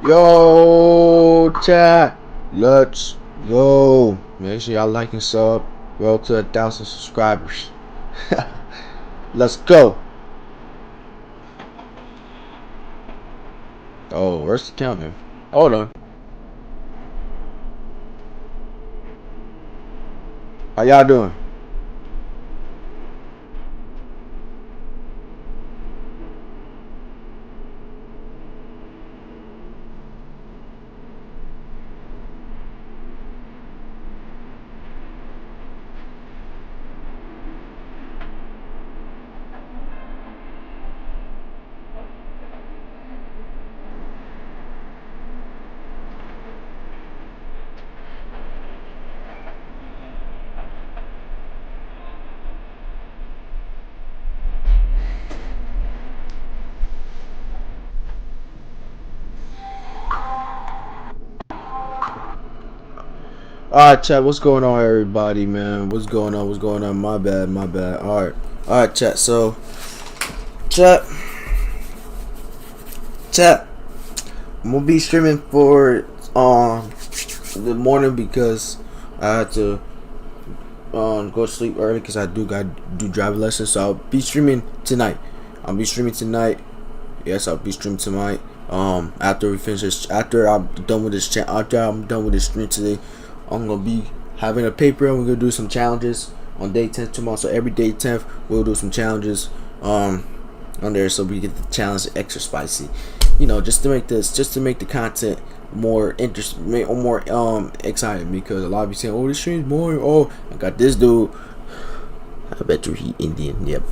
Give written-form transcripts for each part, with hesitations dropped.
Yo, chat, let's go. Make sure y'all like and sub. Roll to 1,000 subscribers. Let's go. Oh, where's the counter? Hold on. How y'all doing? Alright, chat, what's going on, everybody, man? What's going on? What's going on? My bad, my bad. Alright, chat. So, chat, I'm gonna be streaming for the morning because I had to go to sleep early because I got to do driving lessons. So I'll be streaming tonight. Yes, I'll be streaming tonight. After we finish this, after I'm done with this stream today, I'm gonna be having a paper and we're gonna do some challenges on day 10 tomorrow. So every day 10th we'll do some challenges on there, so we get the challenge extra spicy. You know, just to make the content more interesting, more exciting, because a lot of you saying, "Oh, this stream's boring." Oh, I got this dude. I bet you he Indian. Yep.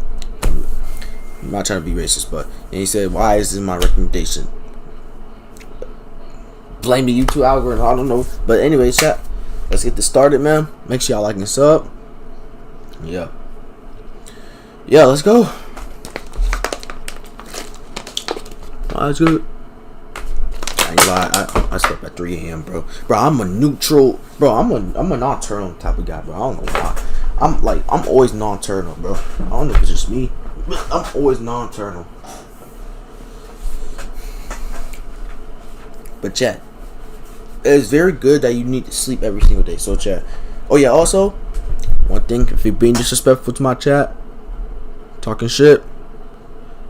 I'm not trying to be racist, but and he said, "Why is this my recommendation?" Blame the YouTube algorithm. I don't know, but anyway, chat. Let's get this started, man. Make sure y'all like and sub. Yeah, let's go. That's good. I ain't lie, I slept at 3 a.m. bro. I'm a neutral, bro. I'm a nocturnal type of guy, bro. I don't know why. I'm always nocturnal, bro. I don't know if it's just me, but I'm always nocturnal. But chat, it's very good that you need to sleep every single day. So chat. Oh yeah, also, one thing, if you're being disrespectful to my chat, talking shit,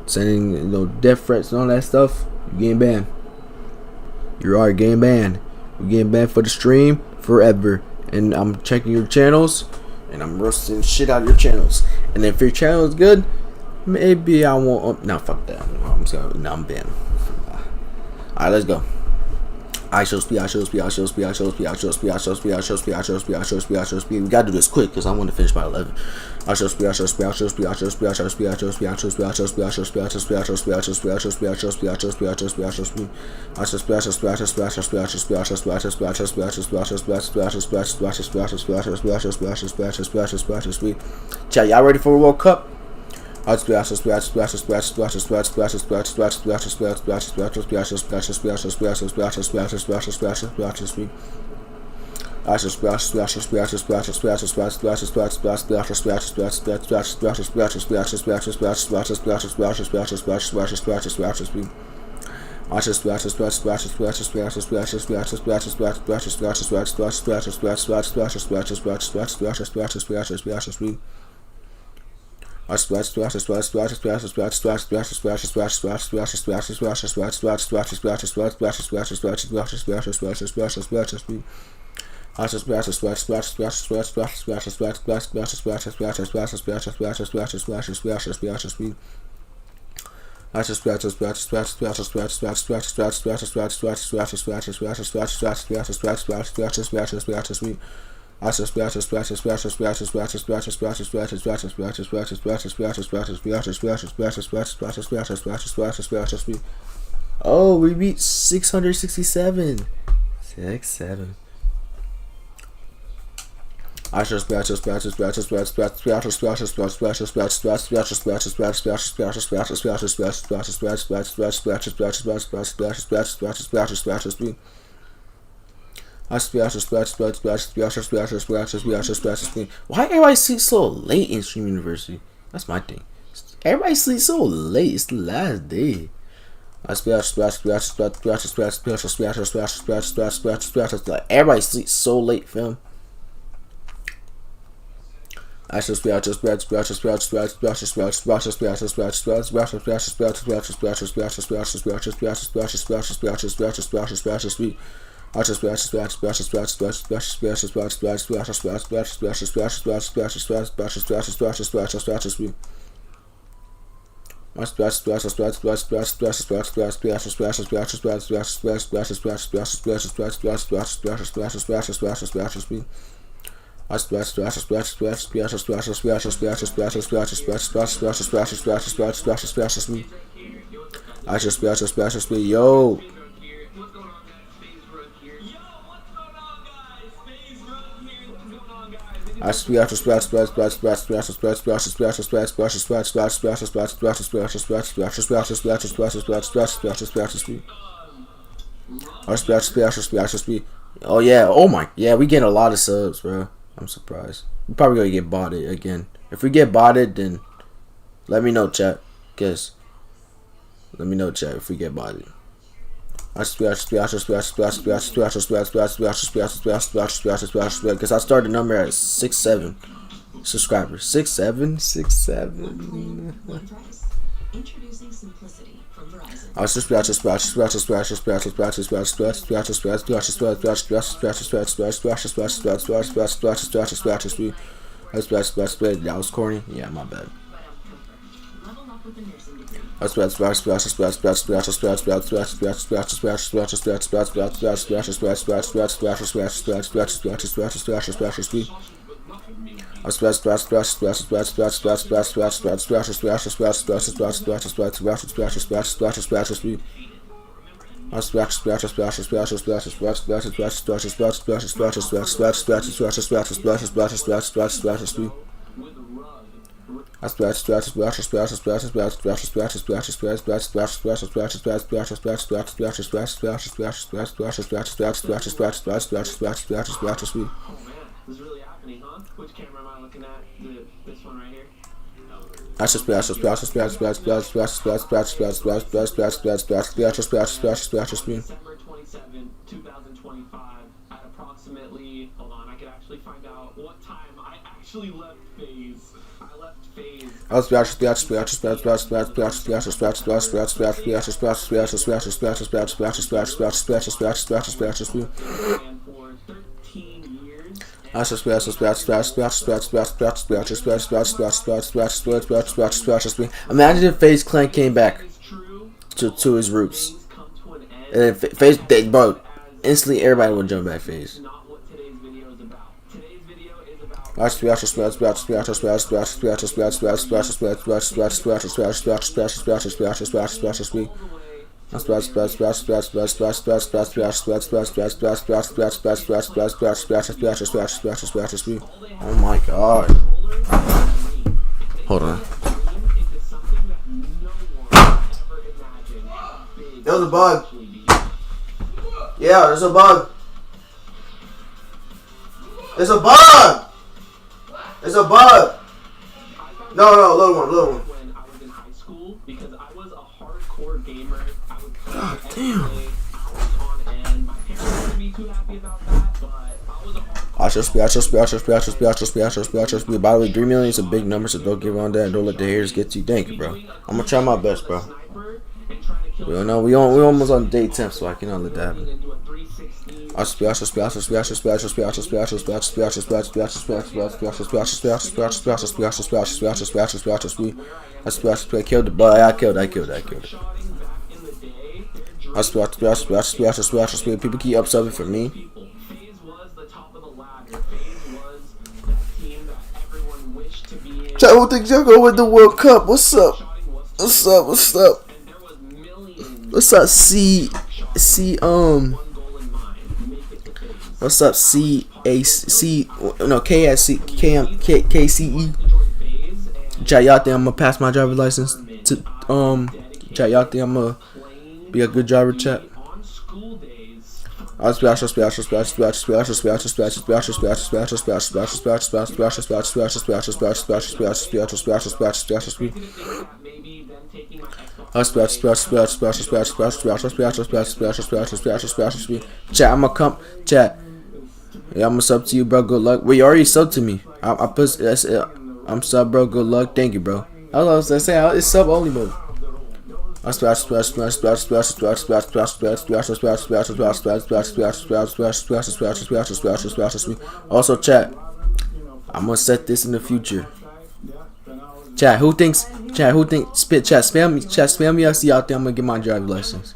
sending death threats and all that stuff, you're getting banned. You are getting banned. We're getting banned for the stream forever. And I'm checking your channels and I'm roasting shit out of your channels. And if your channel is good, maybe I won't. No, fuck that. I'm banned. Alright, let's go. IShowSpeed. We gotta do this quick because I want to finish by 11. IShowSpeed. Chat, y'all ready for the World Cup? Oh, we beat 667. 6-7. Why everybody sleep so late in Stream University? That's my thing. Everybody sleep so late. It's the last day. Everybody sleeps so late, fam. Yo. Oh yeah. Oh my. Yeah, we getting a lot of subs, bro. I'm surprised. We probably gonna get botted again. If we get botted, then let me know, chat. Guess. Let me know, chat, if we get botted. Because I started the number at 6'7" subscribers. 6'7", 6'7". Introducing simplicity from Verizon. That was corny. Yeah, my bad. Imagine if FaZe Clan came back to his roots. And FaZe, bro, instantly everybody would jump back FaZe. Oh my god. Hold on. There's a bug. Yeah, there's a bug. There's a bug. There's a bug. No, little one. When I was in high school, because I was a hardcore gamer, I would play every day, hours on end. My parents wouldn't be too happy about that, but I was a hardcore. I By the way, 3 million is a big number, so don't give on that and don't let the haters get to you. Thank you, bro. I'm gonna try my best, bro. We don't know. We almost on day 10, so I cannot let that happen. Killed the bug. I killed it. People keep upsubbing for me. Chat, who thinks y'all gonna win the World Cup? What's up? What's up, C? What's up, KCE? Chat, y'all think I'm gonna pass my driver's license to chat, y'all think I'm gonna be a good driver, chat? Chat, I'ma come. Chat. Yeah, I'ma sub to you, bro. Good luck. Well, you already subbed to me. I'm sub, bro. Good luck. Thank you, bro. I was gonna say it's sub only mode. Also, chat. I'm gonna set this in the future. Chat, who thinks? Spit chat, spam me. I see y'all think I'm gonna get my driver's license.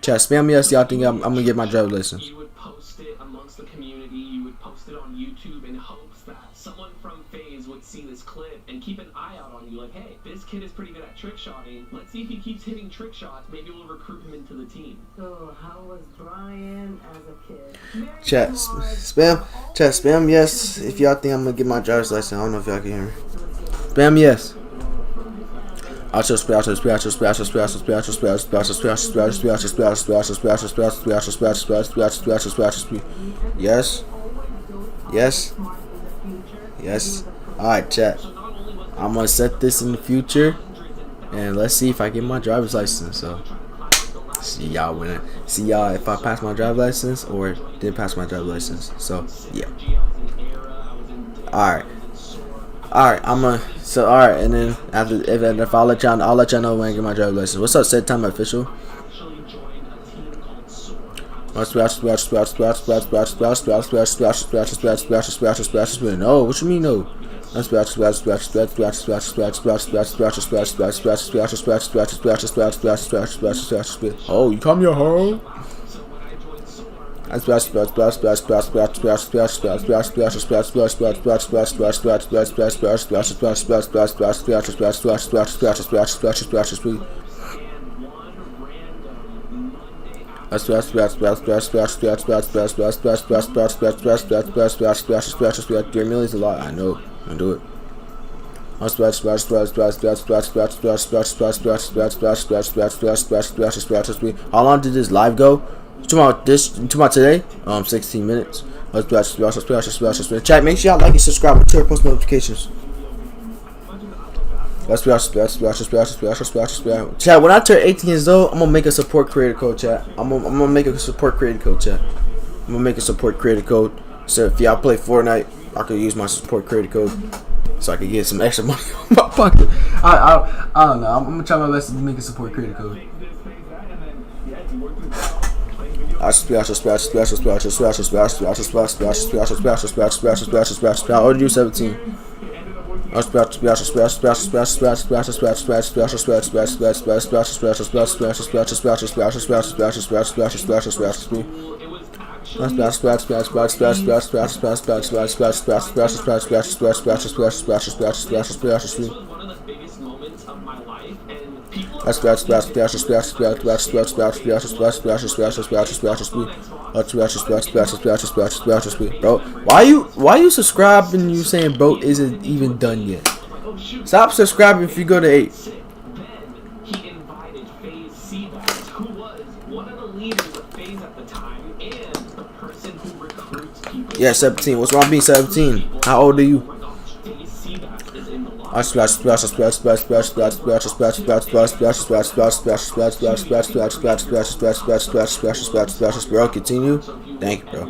Chat, spam me. I see y'all think I'm gonna get my driver's license. You would post it amongst the community. You would post it on YouTube in hopes that someone from FaZe would see this clip and keep an eye out on you. Like, hey, this kid is pretty good at trick shotting. Let's see if he keeps hitting trick shots. Maybe we'll recruit him into the team. So, how was Brian as a kid? Chat, spam yes. If y'all think I'm gonna get my driver's license, I don't know if y'all can hear me. Spam yes. Yes. Yes. Yes. Alright, chat. I'm gonna set this in the future, and let's see if I get my driver's license. So, see y'all when see y'all if I pass my driver's license or didn't pass my driver's license. So, yeah. Alright. Alright, alright, and then after if I'll let y'all know when I get my driver's license. What's up, set time official? No, what you mean no? Oh, you come here, hoe? $3 million is a lot. I know. I'll do it. How long did this live go? Tomorrow today? 16 minutes. Chat, make sure y'all like and subscribe and turn post notifications. Chat, when I turn 18 years old, I'm gonna make a support creator code, chat. I'm gonna make a support creator code, chat. I'm gonna make a support creator code. So if y'all play Fortnite, I could use my support creator code so I could get some extra money in my pocket. I don't know. I'm gonna try my best to make a support creator code. How old are you? 17. Bro, why you subscribing and you saying bro isn't even done yet? Stop subscribing if you go to 8. Yeah, 17. What's wrong being 17? How old are you? Bro, continue. Thank you, bro.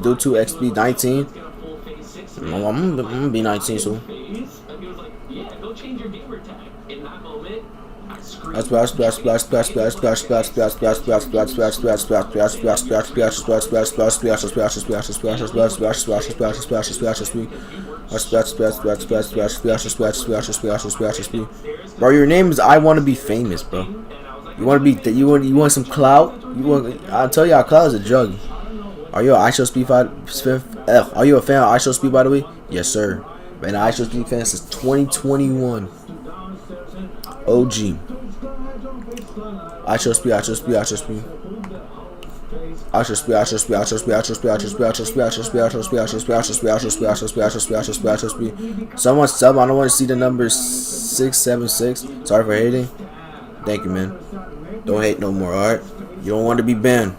Do 2 XP 19. I'm gonna be 19 soon. Bro, your name is I want to be famous, bro. You want to be you want some clout? I'll tell y'all, clout is a drug. Are you a IShowSpeed Are you a fan of IShowSpeed, by the way? Yes, sir. Been an IShowSpeed fan since 2021. OG. IShowSpeed. Someone sub. I don't want to see the number 676. Sorry for hating. Thank you, man. Don't hate no more, alright? You don't want to be banned.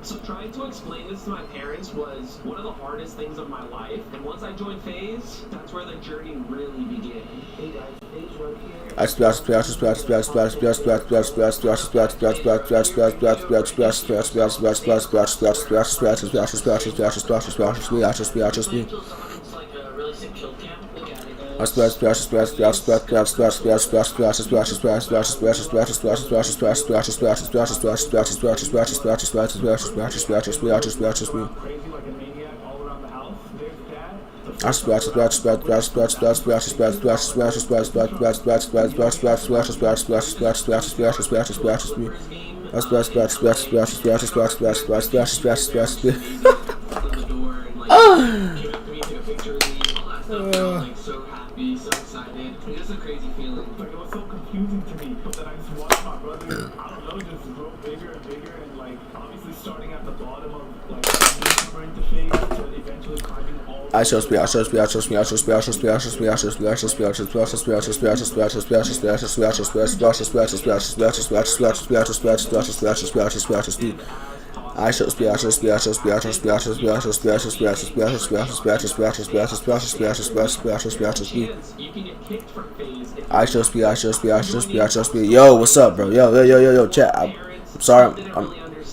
So trying to explain this to my parents was one of the hardest things of my life, and once I joined FaZe, that's where the journey really began. Hey guys, FaZe right here. So happy, so excited. It's just a crazy feeling. Like it was so confusing to me, but then I just watched my brother, I don't know, just grow bigger and bigger, and like obviously starting at the bottom of like the newcomer interface to eventually climbing all. Yo, what's up, bro? Yo, chat. I'm sorry.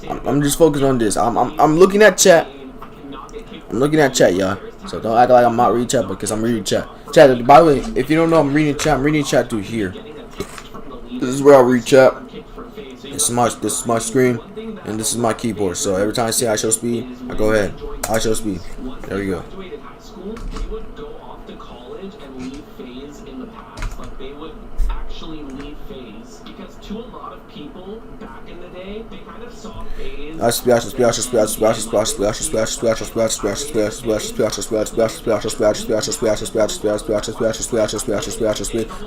I'm just focused on this. I'm looking at chat. I'm looking at chat, y'all. So don't act like I'm not reading chat because I'm reading chat. Chat. By the way, if you don't know, I'm reading chat. I'm reading chat through here. This is where I read chat. This is my screen, and this is my keyboard. So every time I say IShowSpeed, I go ahead. IShowSpeed. There we go. To a lot of people back in the day, they kind of saw phase.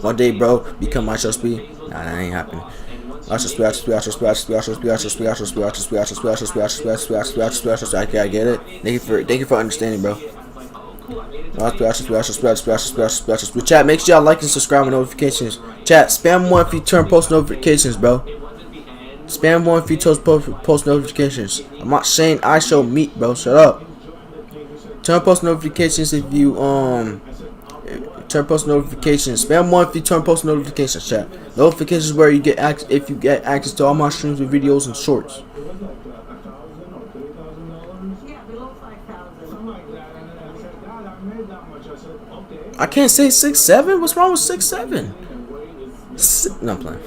One day, bro, become IShowSpeed. Nah, that ain't happening. I get it. Thank you for understanding, bro. Chat, make sure y'all like and subscribe with notifications. Chat, spam one if you turn post notifications, bro. Spam one if you post notifications. I'm not saying I show meat, bro. Shut up. Turn post notifications if you turn post notifications. Spam one if you turn post notifications. Chat. Notifications where you get if you get access to all my streams with videos and shorts. I can't say 6'7". What's wrong with 6'7"? No, I'm playing.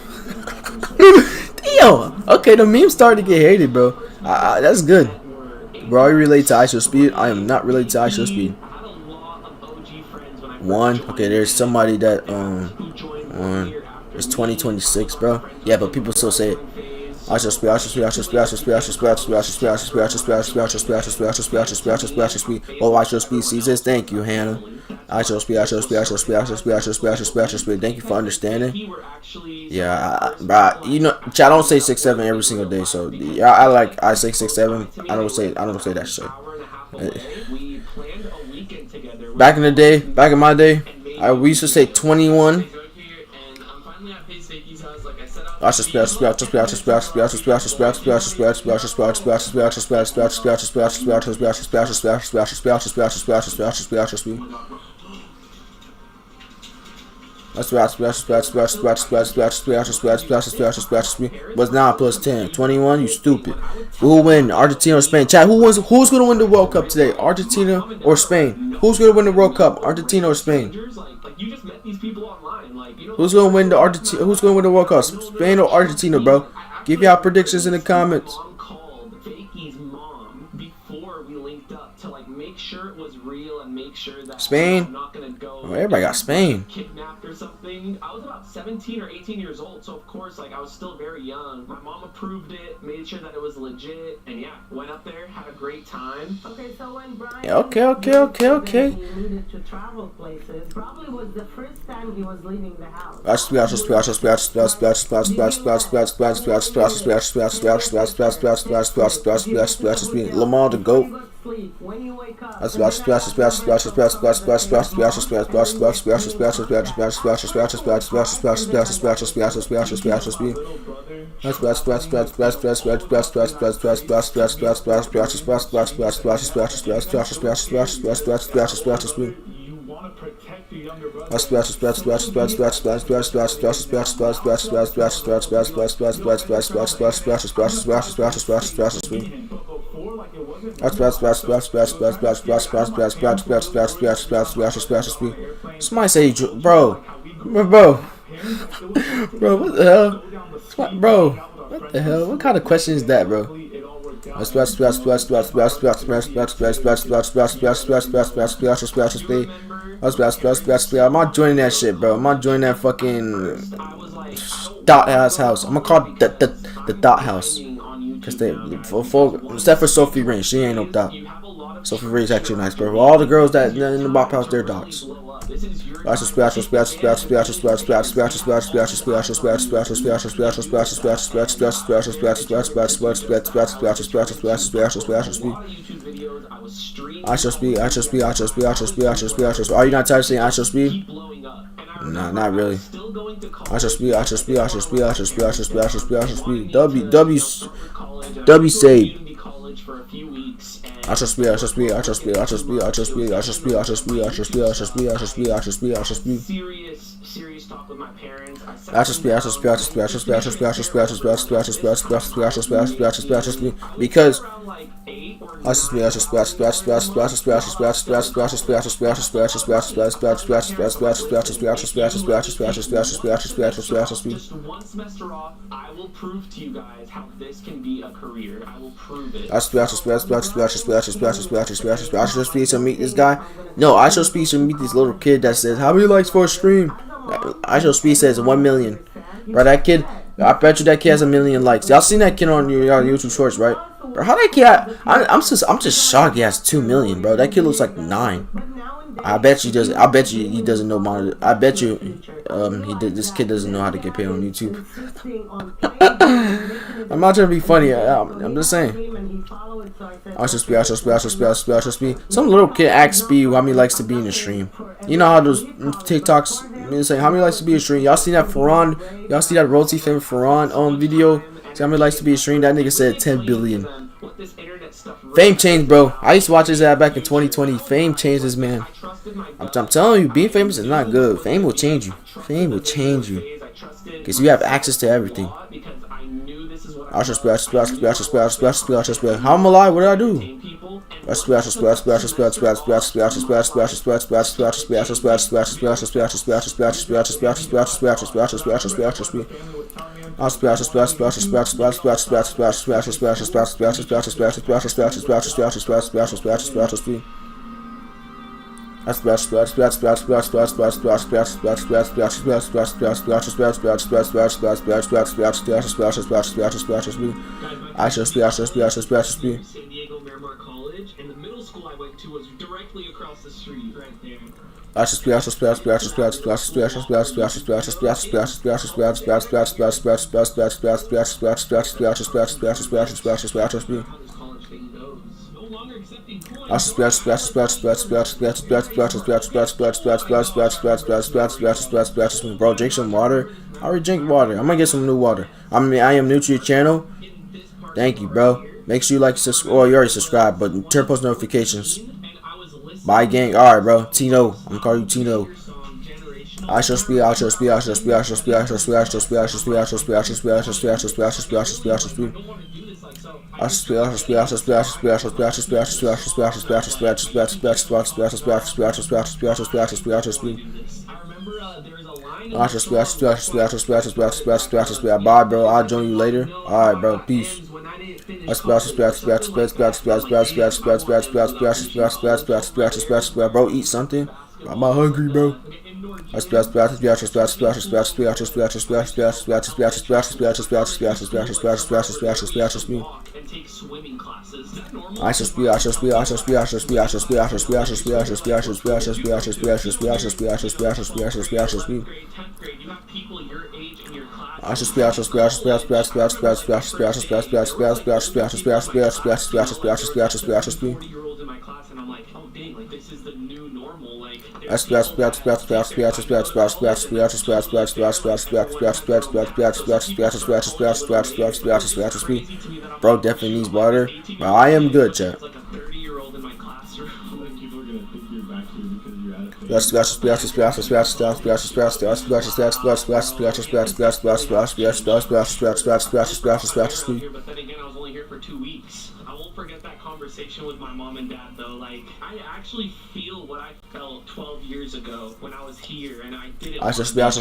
Damn. Okay, the meme started to get hated, bro. That's good. Bro, are you related to IShowSpeed? I am not related to IShowSpeed. One. Okay, there's somebody that one. It's 2026, bro. Yeah, but people still say it. IShowSpeed. Oh, IShowSpeed sees this. Thank you, Hannah. IShowSpeed. Thank you for understanding. Yeah, bro. You know, I don't say 6'7" every single day. So yeah, I say 6'7". I don't say that shit. Back in my day, we used to say 21. But now plus 10. 21, you stupid. Who will win? Argentina or Spain? Chat, who's gonna win the World Cup today? Argentina or Spain? Who's gonna win the World Cup? Argentina or Spain? Who's gonna win the World Cup? Spain or Argentina, bro? Give y'all predictions in the comments. Make sure it was real and make sure that Spain. I'm not gonna go. Oh, everybody got Spain. Kidnapped or something. I was about 17 or 18 years old, so of course, like I was still very young. My mom approved it, made sure that it was legit, and yeah, went up there, had a great time. Okay, so when Brian. Yeah, okay. He needed to travel places. Probably was the first time he was leaving the house. Lamar the GOAT. When you wake up, that's Lamar the Somebody say, bro, bro, bro, what the hell? Bro, what the hell? What kind of question is that, bro? I'm not joining that shit, bro. I'm not joining that fucking dot house. I'm gonna call it the dot house. Cause they except for Sophie Rain, she ain't no dot. Sophie Rain's actually nice, bro. All the girls that in the bop house, they're dots. Are you not tired of saying IShowSpeed? Nah, not really. IShowSpeed. W save. Serious talk with my parents. Because just one semester off, I will prove to you guys how this can be a career. I will prove it. IShowSpeed to meet this guy. No, IShowSpeed to meet this little kid that says, "How many likes for a stream?" IShowSpeed says 1 million. Right, that kid. I bet you that kid has 1 million likes. Y'all seen that kid on your YouTube shorts, right? Bro, how that kid? I'm just shocked he has 2 million, bro. That kid looks like 9. I bet you does. I bet you he doesn't know monitor. I bet you this kid doesn't know how to get paid on YouTube. I'm not trying to be funny. I'm just saying. IShowSpeed. Some little kid asks Speed how many likes to be in the stream. You know how those TikToks say how many likes to be in the stream. Y'all seen that Ferran? Y'all see that Roti fan Ferran video? See how many likes to be in the stream? That nigga said 10 billion. Fame changed, bro. I used to watch his ad back in 2020. Fame changed this man. I'm telling you, being famous is not good. Fame will change you. Fame will change you. Because you have access to everything. How am I alive? What did I do? Bro, drink some water. I already drink water. I'm gonna get some new water. I am new to your channel. Thank you, bro. Make sure you like, subscribe. Oh, you already subscribed, but turn post notifications. Bye, gang. All right, bro. Tino. I'm gonna call you Tino. IShowSpeed. Bye, bro. I'll join you later. Alright, bro. Peace. Bro, eat something. I'm not hungry, bro. Bro definitely needs water. Bro, I am good, chat. I won't forget that conversation with my mom and dad though. Like, I actually feel what I felt 12 years ago when I was here and I didn't want to be here.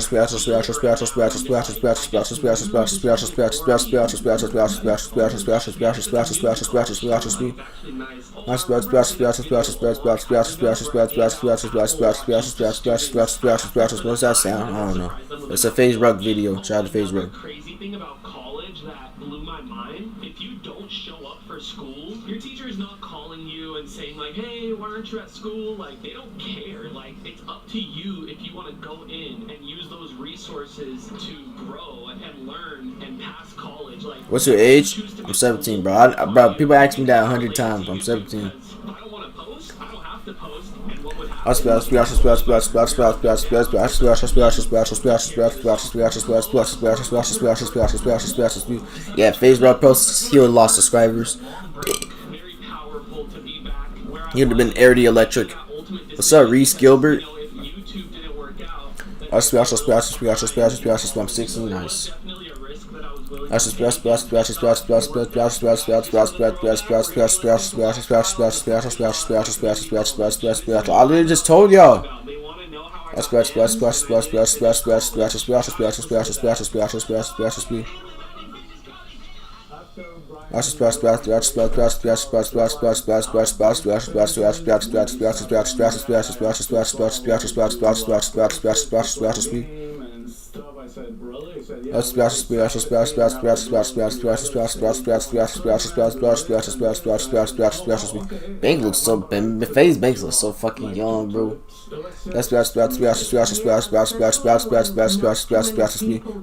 What's that sound? I don't know. It's a phase rug video. Shout out to phase rug. Crazy thing about college that blew my mind, if you don't show up for school, your teacher is not calling you and saying like, hey, why aren't you at school? Like, they don't care. Like, it's up to you if you want to go in and use those resources to grow and learn and pass college. Like, what's your age? I'm 17, bro. Bro, people ask me that 100 times. I'm 17. If I don't want to post, I don't have to post. And what would happen? Yeah, phase rug posts. He would have lost subscribers. Very powerful to be back where I He would have been air the electric. What's up, Reese Gilbert? if YouTube didn't work out, then I'm 16. Nice. definitely a risk that I was willing I literally just told y'all. to. They want to know how I That's got splash, in. splash, splash, splash, splash, splash, splash, splash, splash, splash, splash, splash, splash, splash, splash, And stuff. I said, really? He said, yeah. Bank looks so FaZe Banks looks so fucking young, bro.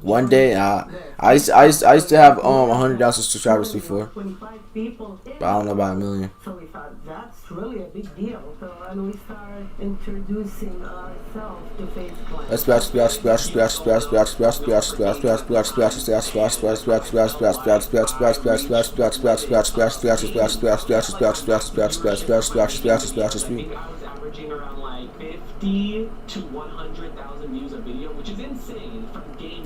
One day, I used to have 100,000 subscribers before, 25 people. but I don't know about a million. So we thought that's really a big deal. So and we started introducing ourselves to FaZe Clan. Averaging around like 50 to 100,000 views a video, which is insane from gaming.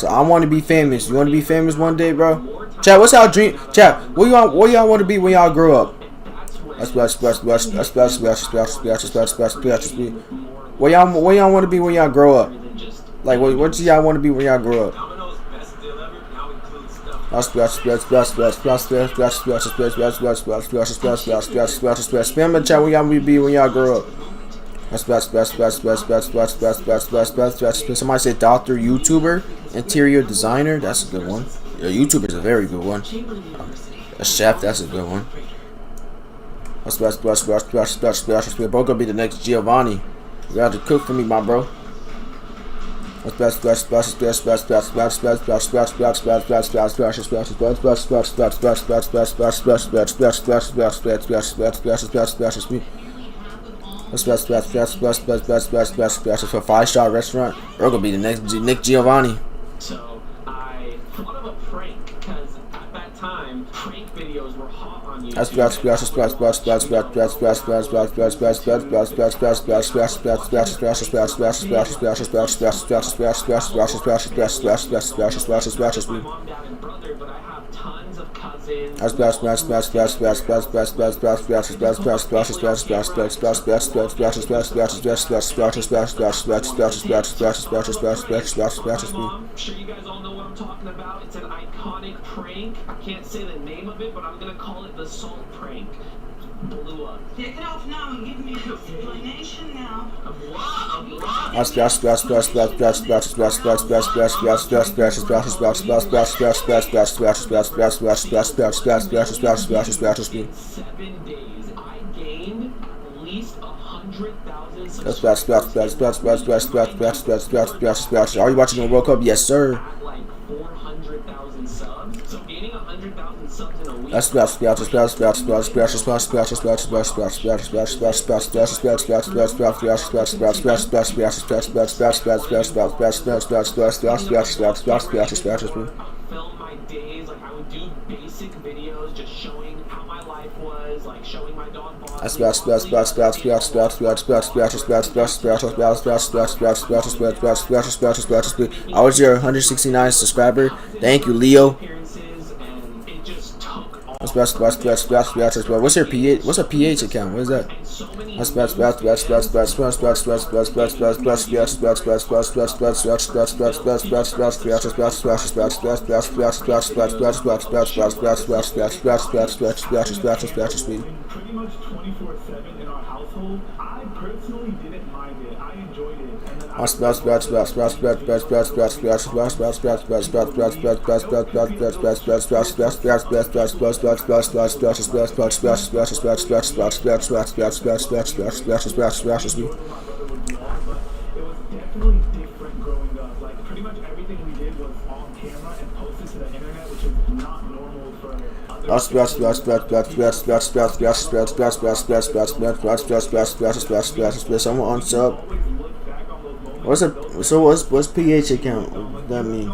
I want to be famous. You want to be famous one day, bro? Chat, what's our dream? Chat, what y'all want to be when y'all grow up? What y'all want to be when y'all grow up? Like, what do y'all want to be when y'all grow up? Spam the chat when y'all be when y'all grow up. Somebody said doctor, YouTuber, interior designer. That's a good one. Yeah, YouTuber is a very good one. A chef, that's a good one. Bro, gonna be the next Giovanni. You got to cook for me, my bro. For 5-star restaurant. Bro, gonna be the next Nick Giovanni. So I thought of a prank because at that time prank videos were hot on YouTube. My mom, dad, and brother, but I have tons of cousins. I'm sure you guys all know what I'm talking about. It's an iconic prank. I can't say the name of it, but I'm gonna call it the salt prank. Blew up. Get it off now and give me an explanation now. Of what? Of what? In 7 days, I gained at least 100,000 subscribers. Are you watching the World Cup? Yes, sir. At like 400,000 subs. So gaining 100,000 subs in a week. my days, like I would do basic videos just showing how my life was, like showing my dog Bob. I was your 169 subscriber. Thank you, Leo. What's your PH? What's a PH account? What is that? Pretty much 24/7 in our household. I personally didn't mind it. I enjoyed it. And then definitely different growing up. Like pretty much everything we did was on camera and posted to the internet, which is not normal for Someone on sub. What's what's PH account? What does that mean?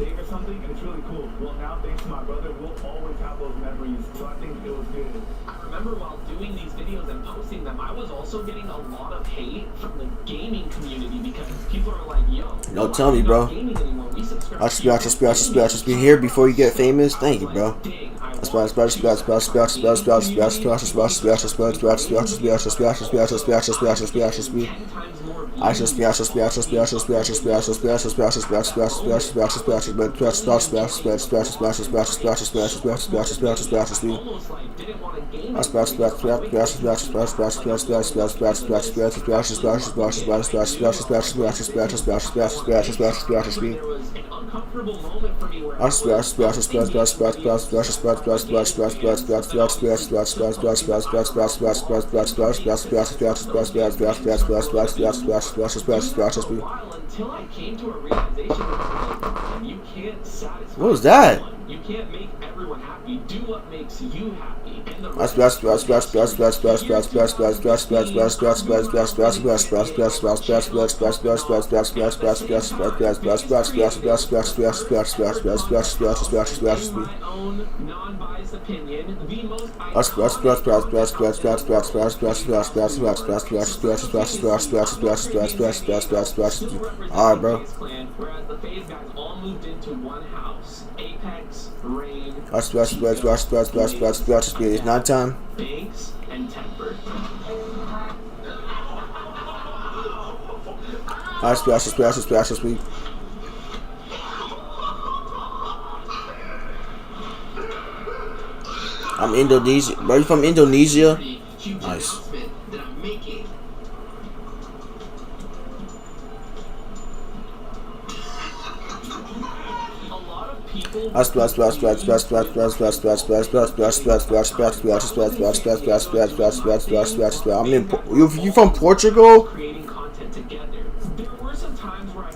Date or something, and it's really cool. Well, now thanks to my brother, we'll always have those memories. So I think it was good. I remember while doing these videos and posting them, I was also getting a lot of hate from the gaming community because people are like, "Yo, don't tell me, bro. I should be here before you get famous. Thank you, bro. What was that? You can't make everyone happy. Do what makes you happy. Non-biased opinion. Alright, bro. Whereas the FaZe guys all moved into one house. Apex, Rain, It's night time. Banks, and Temper. I'm Indonesia. Bro, you from Indonesia? Nice. You from Portugal? Creating content together. There were some times where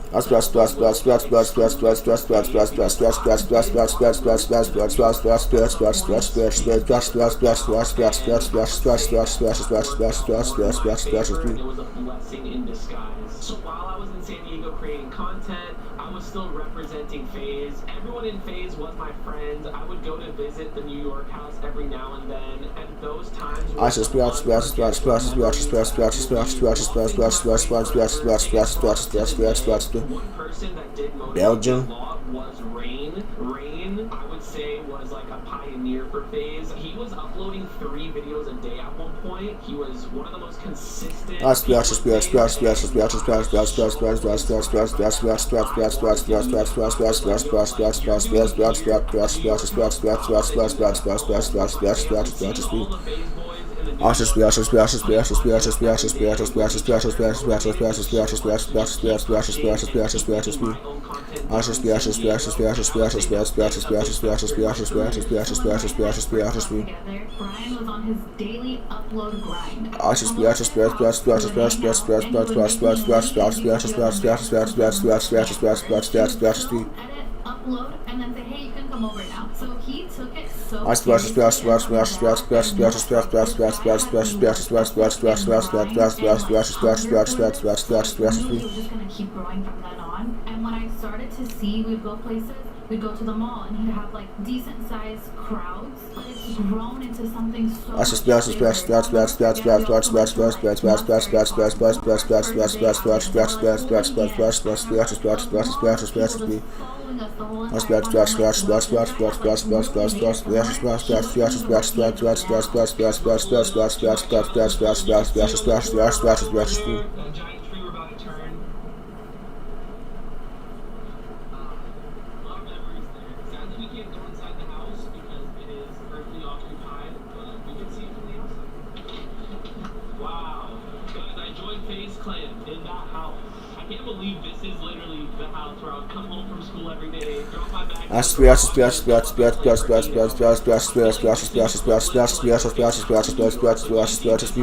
it was a blessing in disguise. So while I was in San Diego creating content, I was still representing FaZe. Everyone in FaZe was my friend. I would go to visit the New York house every now and then, and those times were one person that did Belgium. a lot was Rain. Rain, I would say, was like a pioneer for FaZe. He was uploading 3 videos a day at one point. He was one of the most consistent. Brian was on his daily upload grind. Edit, upload, and then say, hey, you can come over now. So he took it so seriously he was just gonna keep growing from then on. And when I started to see we'd go places, we'd go to the mall and he'd have like decent sized crowds, but it's grown into something so much bigger.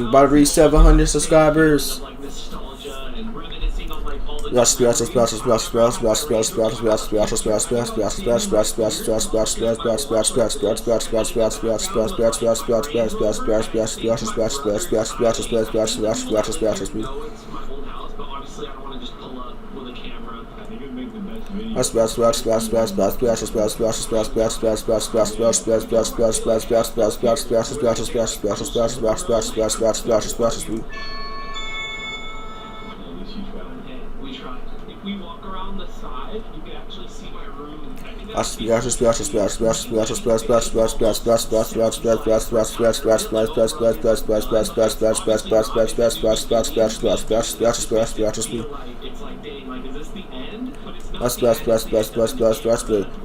About to reach 700 subscribers. We walk around the side, you can actually see my room.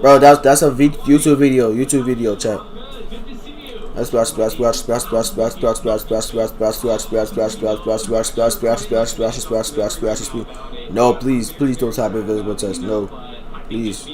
Bro, that's a YouTube video, chat. No, please don't type invisible text. No, please.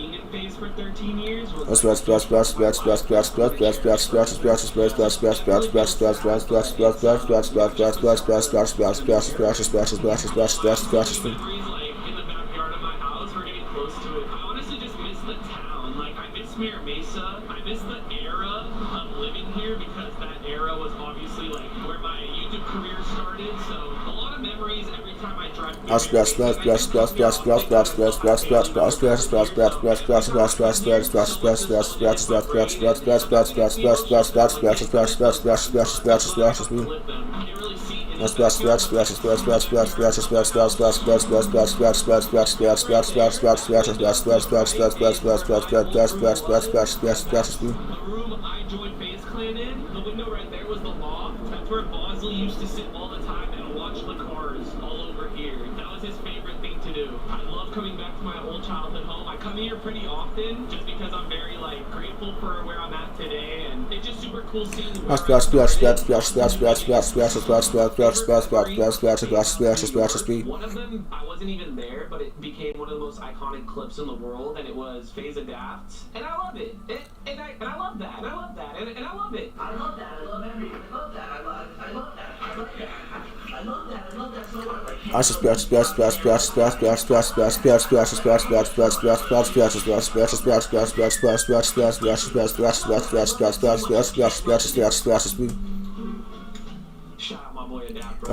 Used to sit all the time and watch the cars all over here. That was his favorite thing to do. I love coming back to my old childhood home. I come here pretty often just because I'm very grateful for where I'm at today, and it's just super cool seeing I wasn't even there, but it became one of the most iconic clips in the world, and it was Phase Adapt, and I love it. And I love that, and I love that, and I love it. I love that. I love everything. I love that. I love that. I love that. I love that. I love that so much. Shout out my boy Adapt.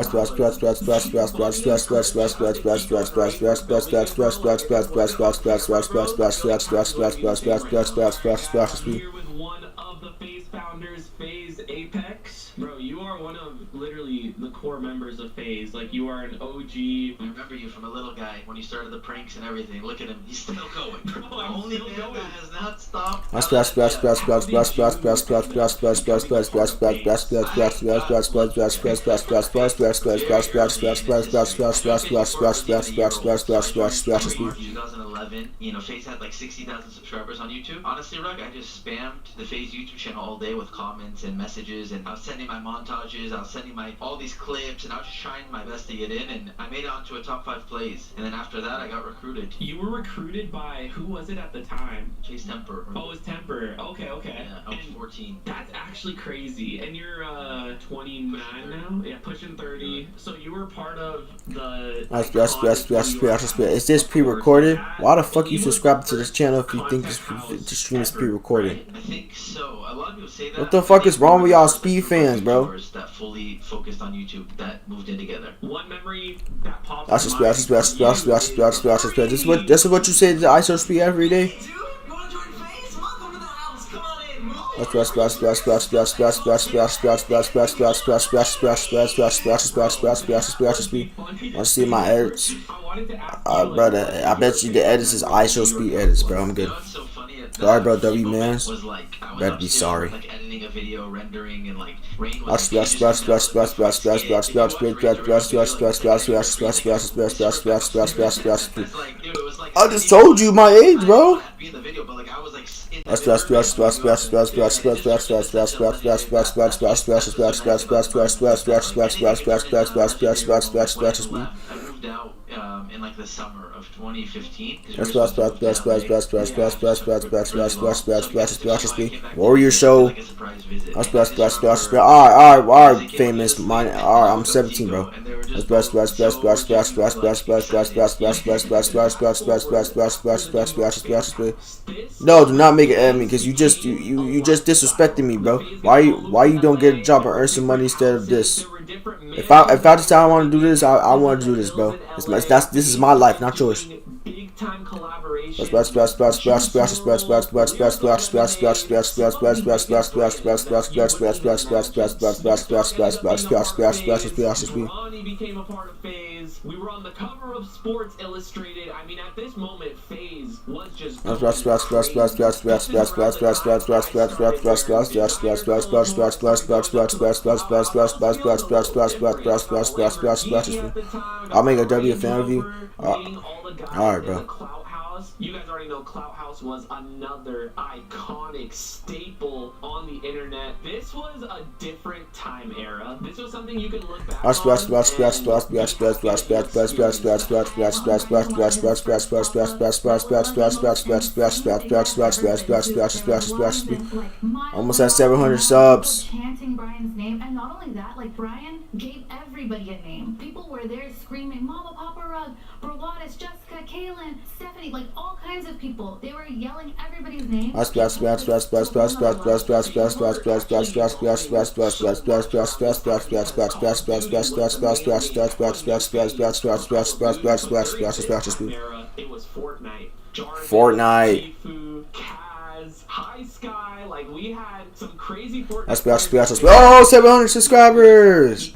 Here with one of the Phase founders, Phase Apex. Bro, you are one of literally the the core members of FaZe. Like, you are an OG. I remember you from a little guy when you started the pranks and everything. Look at him, he's still going. The I'm only still man going. that has not stopped. You know, FaZe had like 60,000 subscribers on YouTube. Honestly, Rug, I just spammed the FaZe YouTube channel all day with comments and messages, and I was sending my montages, I was sending my all these clips, and I was just trying my best to get in, and I made it onto a top 5 plays. And then after that, I got recruited. You were recruited by, who was it at the time? Chase Temper. Oh, it was Temper. Okay. Yeah, I was 14. That's actually crazy. And you're 29 now? Yeah, pushing 30. So you were part of the... Is this pre-recorded? Why the fuck you subscribe to this channel if you think this stream is pre-recorded? I think so. A lot of people say that. What the fuck is wrong with y'all Speed fans, bro? That fully focused on YouTube, that moved in together. One memory that pops This is what you say to IShowSpeed every day? Dude, you wanna join FaZe? Welcome to the house. Come on in. Move. Want to see my edits? Brother, I bet you the edits is IShowSpeed edits, bro. I'm good. Sorry, bro, W man. Better be sorry. Like editing a video, rendering, and like rain I just told you my age, bro. In like the summer of 2015. Warrior show. Alright, famous. Alright, I'm 17, bro. No, do not make it enemy, because you just disrespected me, bro. Why you don't get a job and earn some money instead of this? If I decide I want to do this, I want to do this, bro. This is my life, not yours. Big time collaboration. Ronnie became a part of FaZe. We were on the cover of Sports Illustrated. I mean, at this moment, FaZe was just I'll make a W fan review. Alright, bro. You guys already know Clout House was another iconic staple on the internet. This was a different time era. This was something you can look back on. Almost at 700 subs. Chanting Brian's name, and not only that, like Brian gave everybody a name. People were there screaming, Mama, Papa Rug, Broadus, Jessica, Kaylin, Stephanie, like all kinds of people. They were yelling everybody's name. It was Fortnite. Fortnite. High Sky, like we had some crazy Fortnite. Oh, 700 subscribers.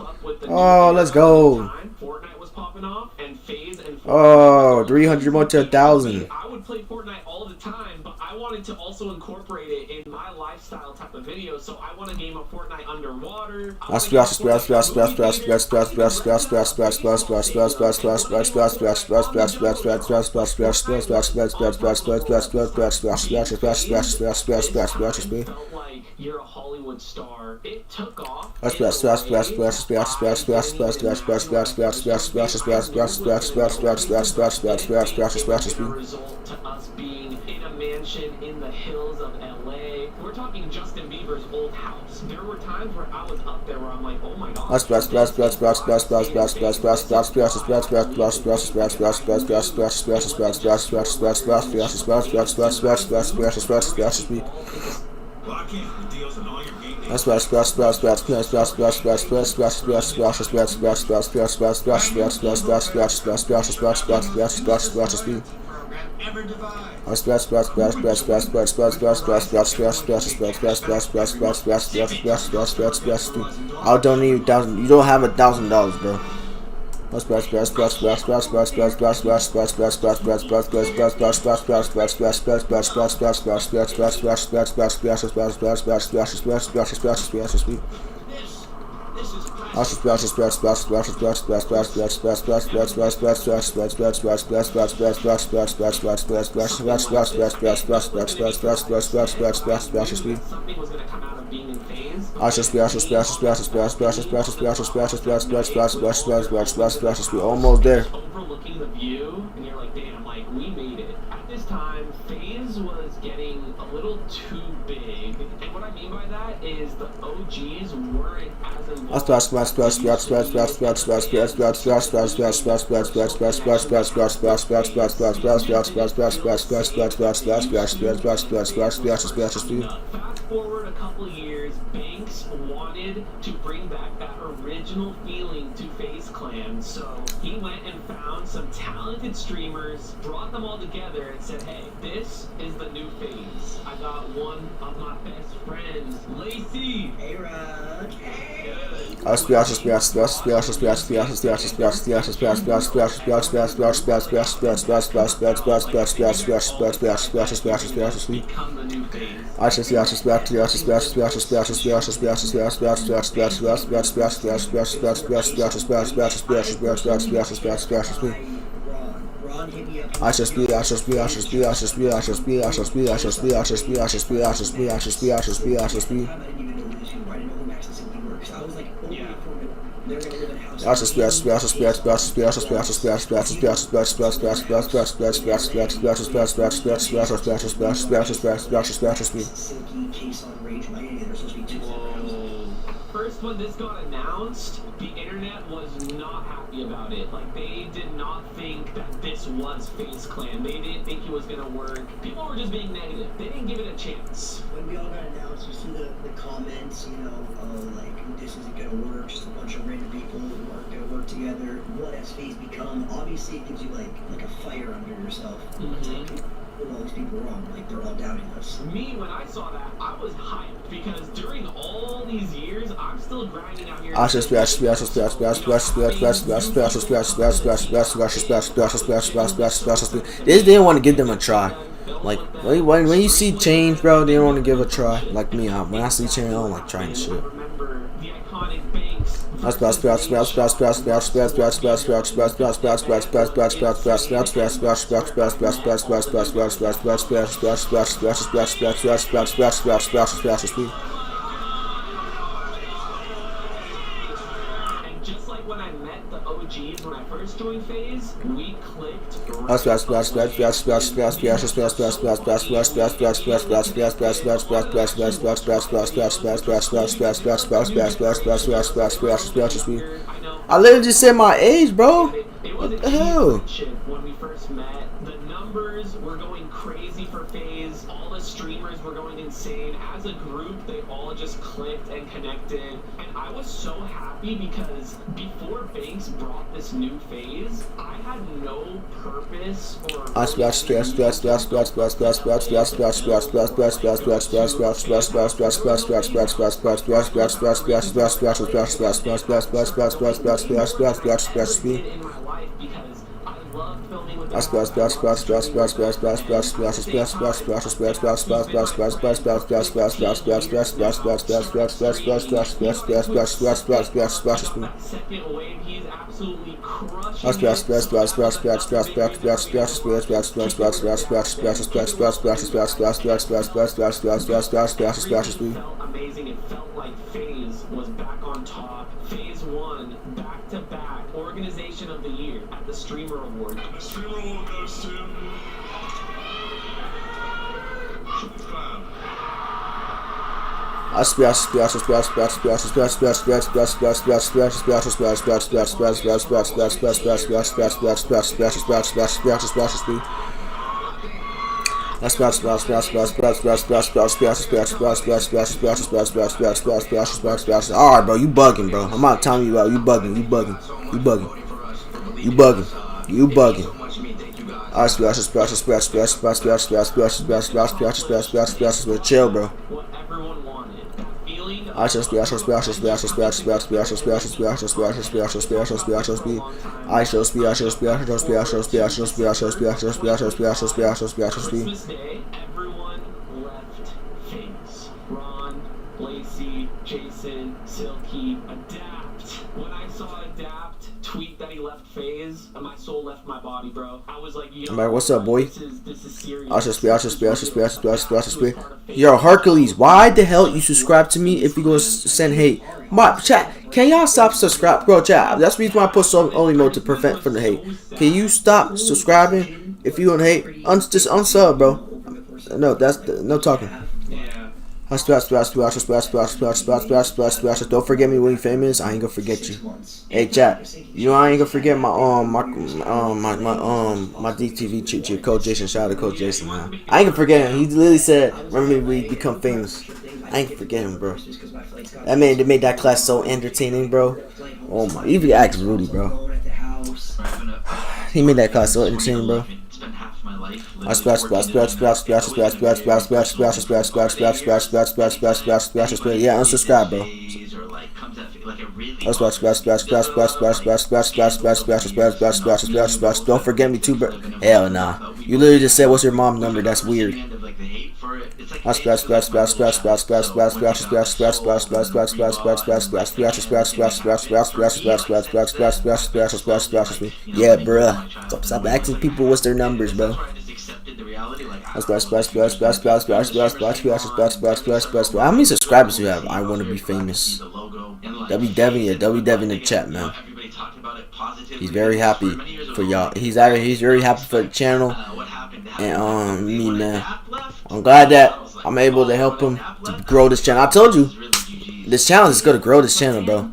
Oh, let's go. Fortnite was popping off, and FaZe and oh, 300 more to 1,000. I would play Fortnite all the time, but I wanted to also incorporate it in my lifestyle type of videos. So I want a game of Fortnite underwater. You're a Hollywood star. It took off. Result to us being in a mansion in the hills of LA. We're talking Justin Bieber's old house. There were times where I was up there where I'm like, oh my god. ever devised. I don't need $1,000. You don't have $1,000, bro. Something was gonna come out of being in phase. Almost there. Overlooking the view, and you're like, damn, like we made it. At this time, phase was getting a little too big, and what I mean by that is the OGs weren't as involved. Fast forward a couple years, Banks wanted to bring back that original feeling to FaZe Clan, so he went and found some talented streamers, brought them all together, and said, hey, this is the new FaZe. I got one of my best friends, Lacey. Hey, Rock. Hey. Become the new First, when this got announced, the internet was not happy about it. Like, they did not think that this was FaZe Clan. They didn't think it was gonna work. People were just being negative. They didn't give it a chance. When we all got announced, you see the comments, you know, like, this isn't gonna work, just a bunch of random people who aren't gonna work together. What has FaZe become? Obviously, it gives you, like a fire under yourself. It's like, all these people wrong, like, they're all doubting us. Me, when I saw that, I was hyped because during all these years, I'm still grinding out here. They didn't want to give them a try. Like when you see change, bro, they don't want to give a try. Like me, when I see change, I don't like trying shit. Remember the iconic Banks. Just like when I met the OGs when I first joined FaZe, we clicked. I literally just said my age, bro. What the hell? When we first met, the numbers were going crazy for FaZe. All the streamers were going insane. As a group, they all just clicked and connected. And I was so happy because before Banks brought this new FaZe, I had no purpose or in my life because I love filming with second wave, he's absolutely crushing felt amazing. It felt like FaZe was back on top. FaZe won back-to-back Organization of the Year at the Streamer Award. Streamer Award goes to Shotclan. Alright, bro, you bugging, bro. I'm not telling you out. You bugging. You bugging. You bugging. You bugging. You bugging. Chill, bro. what everyone wanted. That feeling of Christmas Day, everyone left FaZe. Ron, Lacey, Jason, Silky, Adapt. When I saw Adapt tweet that he left FaZe, my soul left my body, bro. I was like, yo, Man, what's up, boy? This is serious. Yo, Hercules, why the hell you subscribe to me if you gonna send hate? My chat, can y'all stop subscribe, bro? Chat, that's the reason why I put so only mode to prevent from the hate. Can you stop subscribing if you gonna hate? Just unsub, bro. No, that's no talking. Don't forget me when you famous. I ain't gonna forget you. Hey chat, you know I ain't gonna forget my DTV cheat Coach Jason. Shout out to Coach Jason, man. I ain't gonna forget him. He literally said, "Remember me when we become famous." I ain't gonna forget him, bro. That man, they made that class so entertaining, bro. Oh my, even ask Rudy, bro. He made that class so entertaining, bro. Yeah, unsubscribe, bro. Don't forget me too, bro. Hell nah. You literally just said, "What's your mom's number?" That's weird. Yeah, bruh. Stop asking people what's their numbers, bro. How many subscribers do you have? I want to be famous. W Devin in the chat, man. He's very happy for y'all. He's very happy for the channel and me, man. I'm glad that I'm able to help him to grow this channel. I told you, this channel is gonna grow this channel, bro.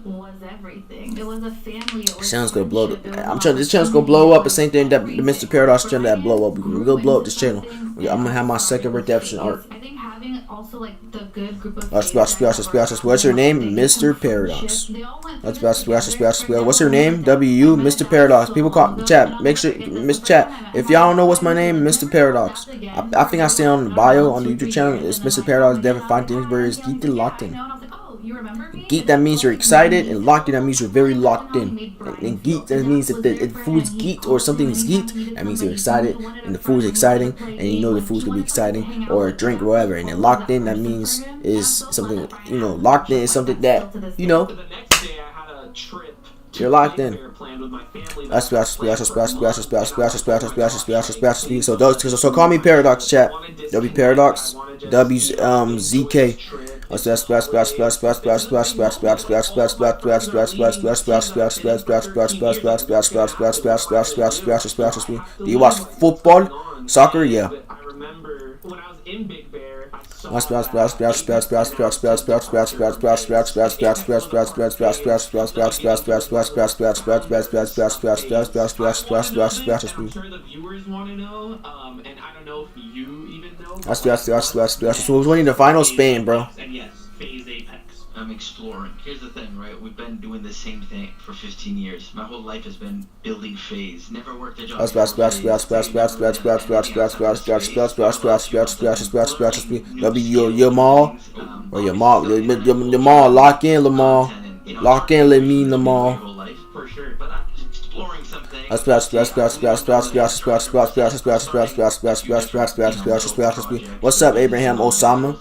This channel's gonna blow. This channel's gonna blow up. The same thing that the Mr. Paradox channel that blow up. We're gonna blow up this channel. I'm gonna have my second redemption arc. I think having also like the good group of What's your name? Mr. Paradox. What's your name? WU, Mr. Paradox. People call chat. Make sure, Mr. Chat. If y'all don't know what's my name, Mr. Paradox. I think I say on the bio on the YouTube channel. It's Mr. Paradox. Devin Fine Thingsbury is Geeked&LockedIn. Geek, that means you're excited, and locked in, that means you're very locked in. And geek, that means if the food's geeked or something's geeked, that means you're excited, and the food's exciting, and you know the food's gonna be exciting, or a drink or whatever. And then locked in, that means is something, you know, locked in is something that, you know, you're locked in. So call me Paradox, chat. W Paradox, WZK. Do you watch football? Soccer? Yeah. I remember when I was in Big Bear, I saw I'm sure the viewers want to know, and I don't know if you even know. So we're winning the final Spain, bro. And yes, FaZe Apex. I'm exploring. Here's the thing, right? We've been doing the same thing for 15 years. My whole life has been building FaZe. Never worked a job. Your mall, or your mall, lock in, Lamar. Lock in, let me, Lamar. For sure, but I'm just exploring something. What's up, Abraham Osama?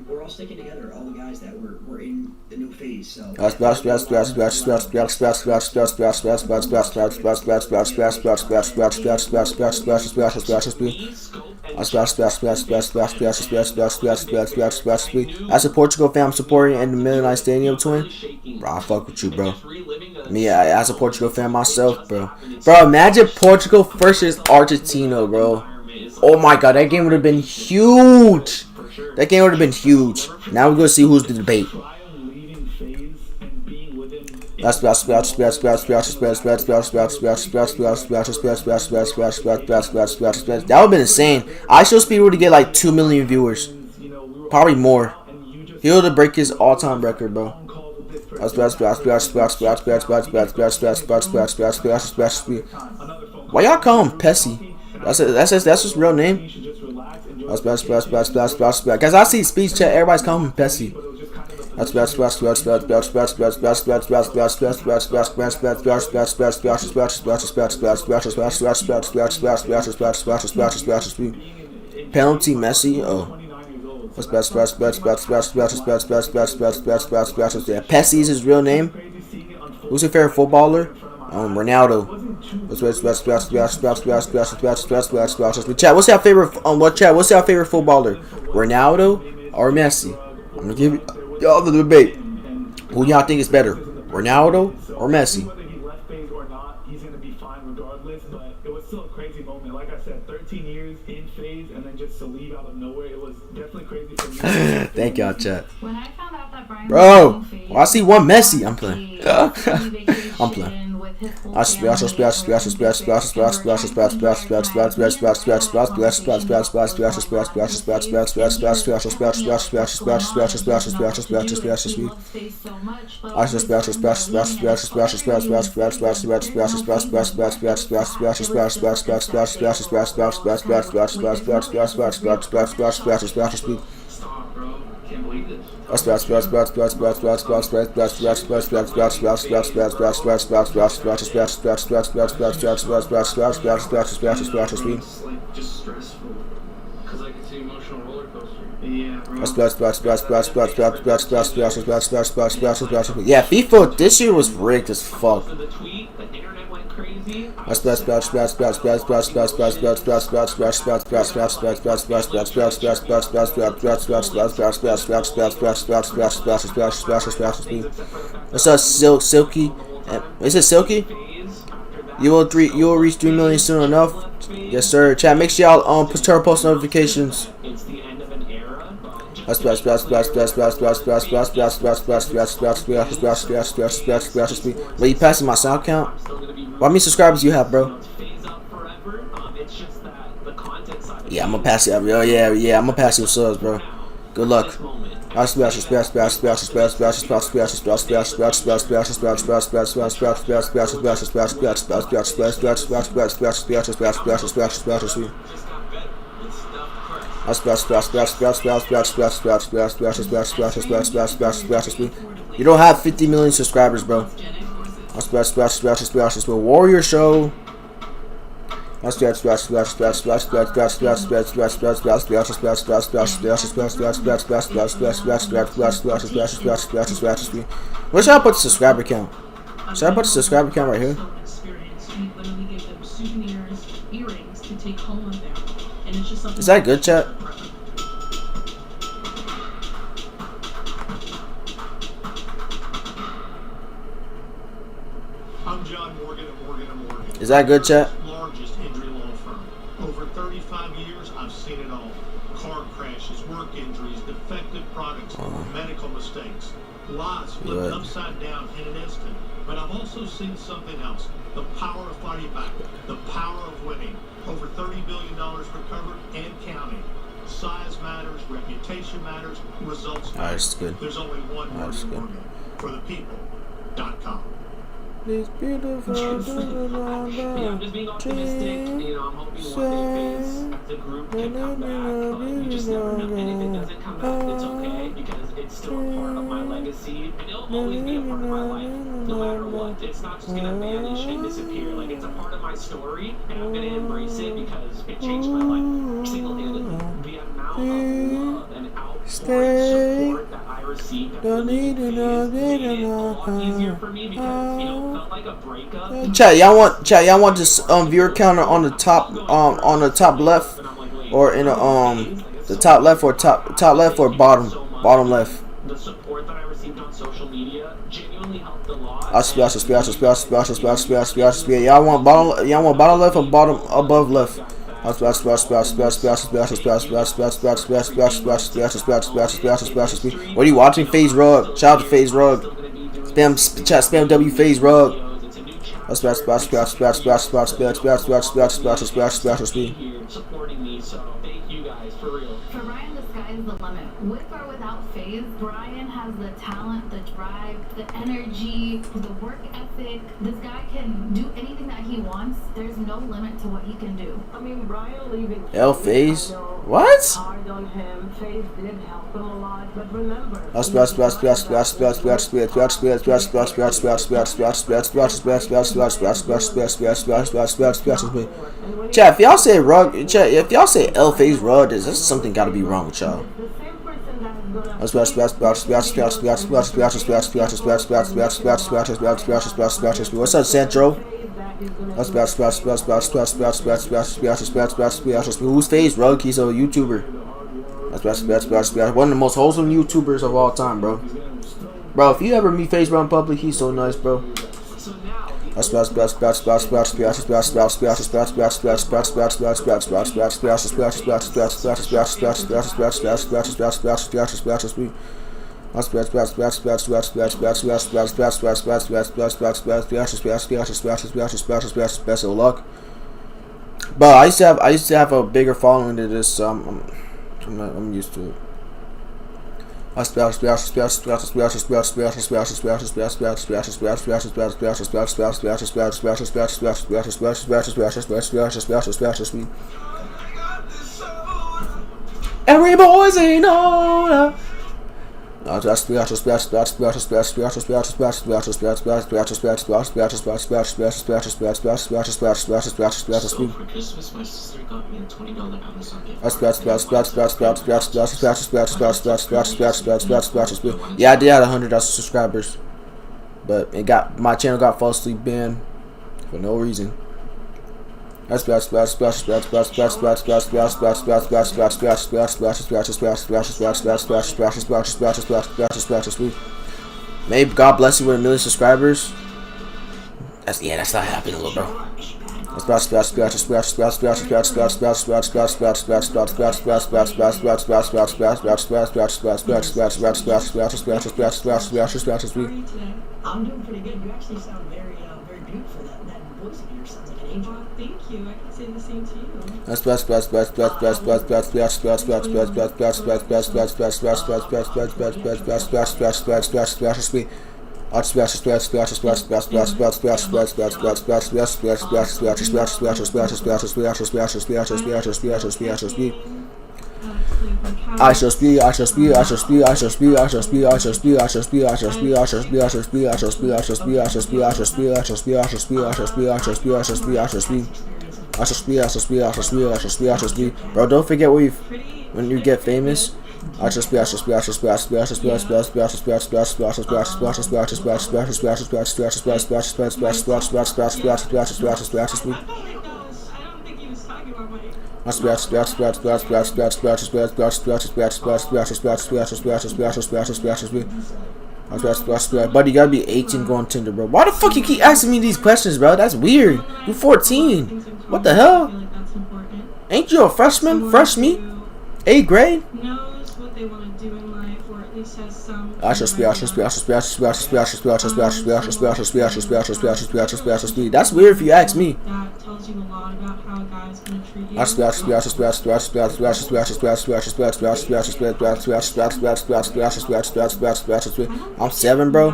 We're all sticking together, all the guys that were in the new FaZe. So as a Portugal fan, I'm supporting in the Milan Stadium twin. Bro, I fuck with you, bro. Me, as a Portugal fan myself, bro. Bro, imagine Portugal versus Argentina, bro. Oh my god, that game would have been huge. That game would have been huge. Now we're gonna see who's the debate. That would have been insane. IShowSpeed would have get like 2 million viewers, probably more. He'll to break his all-time record, bro. Why y'all call him Pessy? That's his real name. Guys, I see speech chat. Everybody's calling him Pessy. Penalty Messi. Oh. Yeah, Pessi is his real name. Who's your favorite footballer? Ronaldo. Chat, what's your favorite what's your favorite footballer? Ronaldo or Messi? I'm gonna give y'all the debate. Who y'all think is better? Ronaldo or Messi? He's gonna be fine regardless, but it was still a crazy moment. Like I said, 13 years in phase and then just to leave out of nowhere, it was definitely crazy for me. Thank y'all, chat. When I found out that Brian Bro, I see one Messi. I'm playing. I'm playing. Can't believe this. Like just stressful. Cause like it's an emotional roller coaster. Yeah, bro. Yeah, FIFA this year was rigged as fuck. After the tweet, the internet went crazy. What's up, Silky? Is it Silky? You will reach 3 million soon enough. Yes, sir. Chat, make sure y'all turn post notifications. It's the end of an era. Wait, you passing my sound count? How many subscribers you have, bro? Yeah, I'm gonna pass it. Yeah, I'm gonna pass your subs, bro. Good luck. You don't have 50 million subscribers, bro. Warrior Show. Where should I put the subscriber count? Should I put the subscriber count right here? Is that good, chat? I'm John Morgan at Morgan & Morgan. Is that good, chat? Largest injury law firm. Over 35 years, I've seen it all. Car crashes, work injuries, defective products, medical mistakes. Lies flipped upside down in an instant. But I've also seen something else. The power of fighting back. The power of winning. Over $30 billion recovered and counting. Size matters, reputation matters, results matter. That's good. There's only one Morgan Morgan. For the people.com. It's beautiful. I'm just being optimistic. I'm hoping one day the group can come back, but you just never know. And if it doesn't come back, it's okay because it's still a part of my legacy, and it'll always be a part of my life, no matter what. It's not just gonna vanish and disappear. Like it's a part of my story, and I'm gonna embrace it because it changed my life single-handedly. The amount of love and outpouring support that I received at made it a lot easier for me because felt like a breakup. Chat, y'all want this viewer counter on the top left, or in the top left or bottom left. The support that I received on social media genuinely helped a lot. Y'all want bottom left or bottom above left? What are you watching? FaZe Rug. Shout out to FaZe Rug. Spam W FaZe Rug. Supporting me, so thank you guys for real. For Ryan the Sky sky's the limit. With or without FaZe, Brian has the talent, the drive, the energy, the work ethic. This guy can do anything that he wants. There's no limit to what he can do. I mean, Brian leaving FaZe? What? hard on him. FaZe did help him a lot, but remember. What's chat, if y'all say rug, chat, if y'all say FaZe rug, there's something gotta be wrong with y'all. What's up, Centro? Who's FaZe rug? He's a YouTuber. One of the most wholesome YouTubers of all time, bro. Bro, if you ever meet FaZe in public, he's so nice, bro. But I used to have a bigger following than this, so I'm used to it. Every boy's ain't no. Yeah, I did have 100,000 subscribers, but my channel got falsely banned for no reason. Bro, maybe God bless you with 1 million subscribers. That's not happening, little bro. I'm doing pretty good. You actually sound very beautiful. That voice of yours sounds like an angel. Thank you. I can say the same to you. Bro, don't forget when you get famous. Buddy, you gotta be 18 going Tinder, bro. Why the fuck you keep asking me these questions, bro? That's weird. You're 14. What the hell? Ain't you a freshman? Fresh meat? 8th grade? Knows what they want to do in life, or at least has some. That's weird if you ask me. That tells you a lot about how a guy's gonna treat you. I'm 7, bro.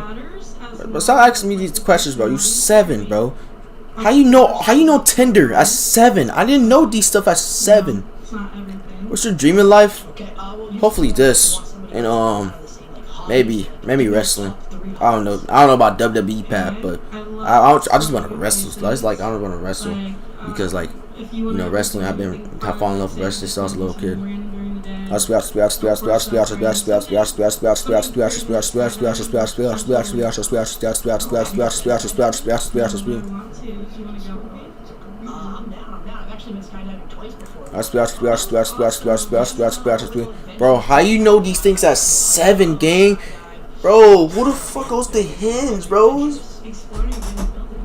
But stop asking me these questions, bro. You 7, bro. How you know Tinder at 7? I didn't know these stuff at 7. It's not everything. What's your dream in life? Hopefully this, and maybe wrestling. I don't know about WWE Pat, but I just want to wrestle. I just like I don't want to wrestle because wrestling. I fallen in love with wrestling since I was a little kid. Bro, how you know these things at 7, gang? Bro, who the fuck goes to Hinge, bro? Exploring and building,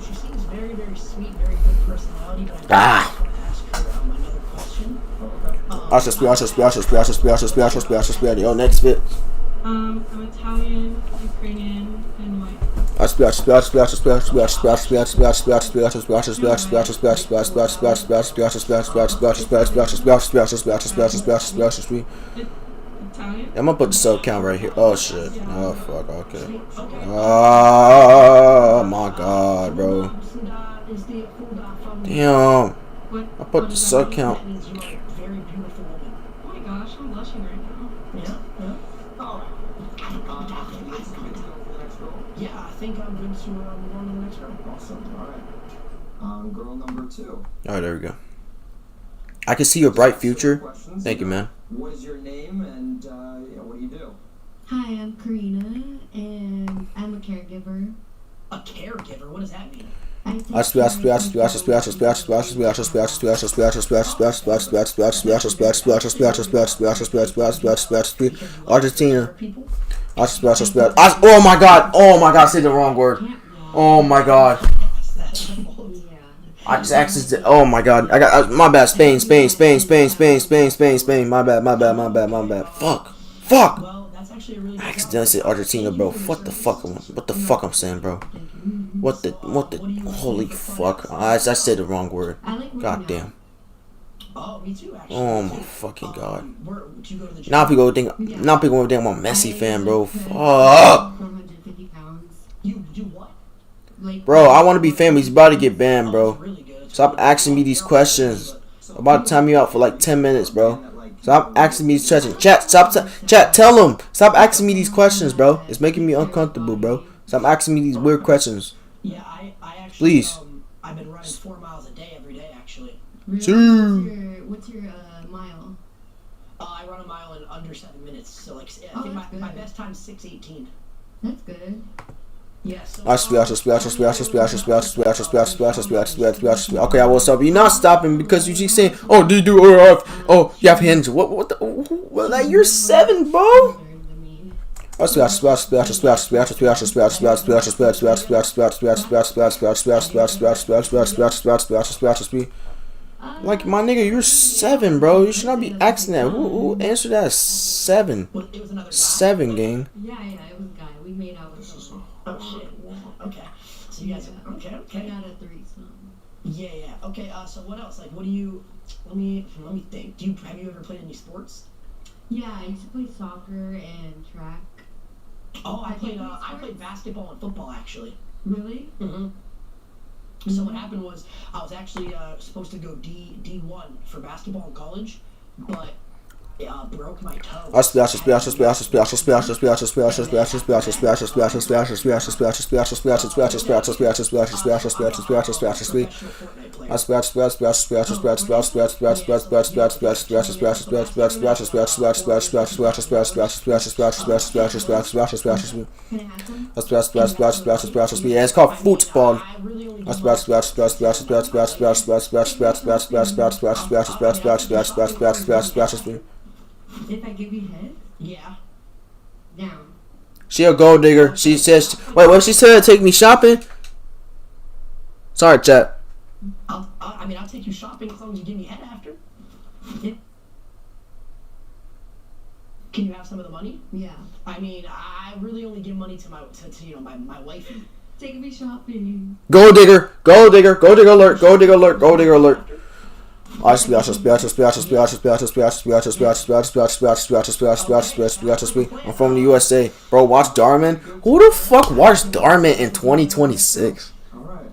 She seems very, very sweet, very good personality, but I want to ask her another question. Yo, next fit. I'm Italian, Ukrainian, and white. Italian? I'm gonna put the sub count right here. Oh shit. Oh fuck. Okay. Oh my god, bro. Damn. What? I put the sub count. That means you are a very beautiful woman. Oh my gosh, I'm blushing right now. Yeah. Alright. Let's go to the next girl. Yeah, I think I'm good to move on to the next girl. Awesome. Alright. Girl number 2. Alright, there we go. I can see your bright future. Thank you, man. What is your name and what do you do? Hi, I'm Karina, and I'm a caregiver. A caregiver? What does that mean? Argentina. Oh my god. Oh my god. I said the wrong word. Oh my god. I just accidentally. Oh my god. I got my bad. Spain. My bad. Fuck. Well, that's actually a really I accidentally said Argentina, bro. What the fuck I'm saying, bro? What the holy fuck. I said the wrong word. God damn. Oh, me too, actually. Oh my fucking god. Would you go to the gym? Now people think I'm a Messi fan, bro. Fuck. 450 pounds. You what? Like, Bro, I want to be famous. He's about to get banned, bro. Really good. Stop asking me these questions. I'm about to time you out for like 10 minutes, bro. Stop asking me these questions. Chat, tell him. Stop asking me these questions, bro. It's making me uncomfortable, bro. Stop asking me these weird questions. Yeah, I actually, Please. I've been running 4 miles a day every day, actually. really? What's your mile? I run a mile in under 7 minutes, so like I think my best time's 6:18. That's good. Yeah. So Okay, I will stop. You're not stopping because you keep saying, "Oh, do you do oh, you have hands." What the? Well, like you're 7, bro. Like my nigga, you're 7, bro. You should not be asking that. Who answered that? 7. Well, it was another guy. 7, gang. Yeah, it was a guy. We made out with him. Oh shit. Okay. So you guys. Okay. We got a threesome. Yeah. Okay. So what else? Like, what do you? Let me think. Have you ever played any sports? Yeah, I used to play soccer and track. Oh, I played basketball and football actually. Really? Mm-hmm. So what happened was I was actually supposed to go D1 for basketball in college, but broke my toe. It's called football. If I give you head? Yeah. Down. She a gold digger. She says, wait, what she said? Take me shopping? Sorry, chat. I'll take you shopping as long as you give me head after. Yeah. Can you have some of the money? Yeah. I mean, I really only give money to my wifey. Take me shopping. Gold digger. Gold digger. Gold digger alert. Gold digger alert. Gold digger alert. I'm from the USA. Bro, watch Darman. Who the fuck watched Darman in 2026?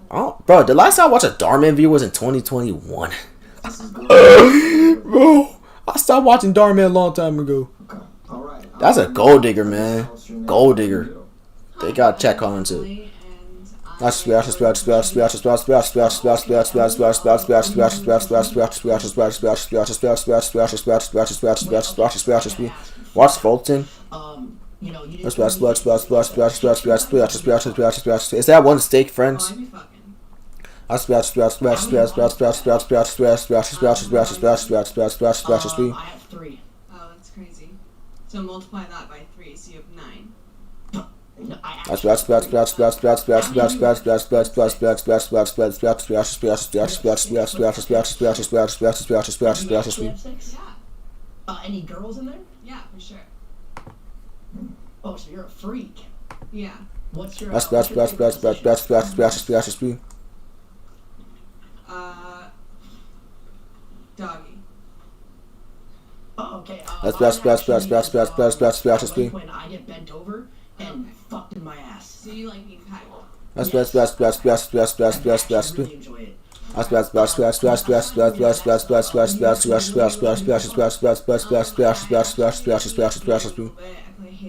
Bro, the last time I watched a Darman video was in 2021. Bro, I stopped watching Darman a long time ago. That's a gold digger, man. Gold digger. They got chat calling too. Watch Fulton. Is that one steak, friends? I have 3. Oh, that's crazy. So multiply that by 3, so you have 9. No, Yeah. any girls in there? Yeah, for sure. Oh, so you're a freak. Yeah. What's your? That's what's your favorite position? Doggy. Oh, okay. That's When speed. I get bent over and fucked in my ass. So you like being pegged? That's I really enjoy it. I play Halo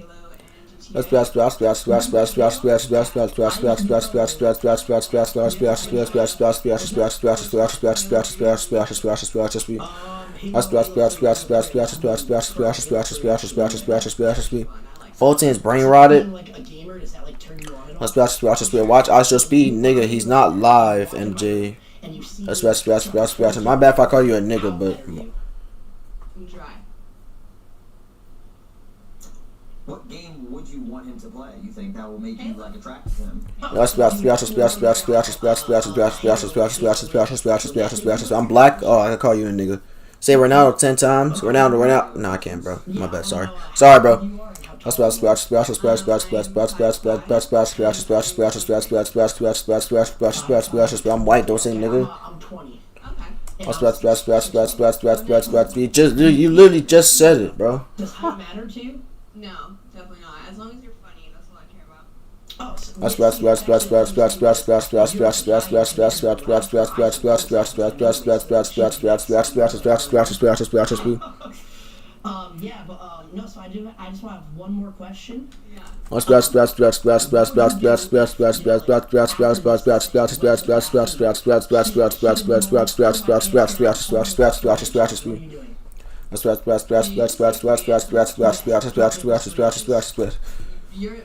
and Fulton's brain rotted. Like a gamer, does that like turn you on at all? Watch IShowSpeed, nigga. He's not live, MJ. And you see That's my bad if I call you a nigga, but dry. What game would you want him to play? You think that will make you like attracted to him? I'm black. Oh, I can call you a nigga. Say Ronaldo 10 times. Ronaldo. No, I can't, bro. My bad. Sorry, bro. I'm white. Don't say nigga. I'm 20. You literally just said it, bro. Does height matter to you? No, definitely not. As long as you're funny, that's all I care about. Oh, so yeah, but no. So I just want to have one more question. Yeah. You're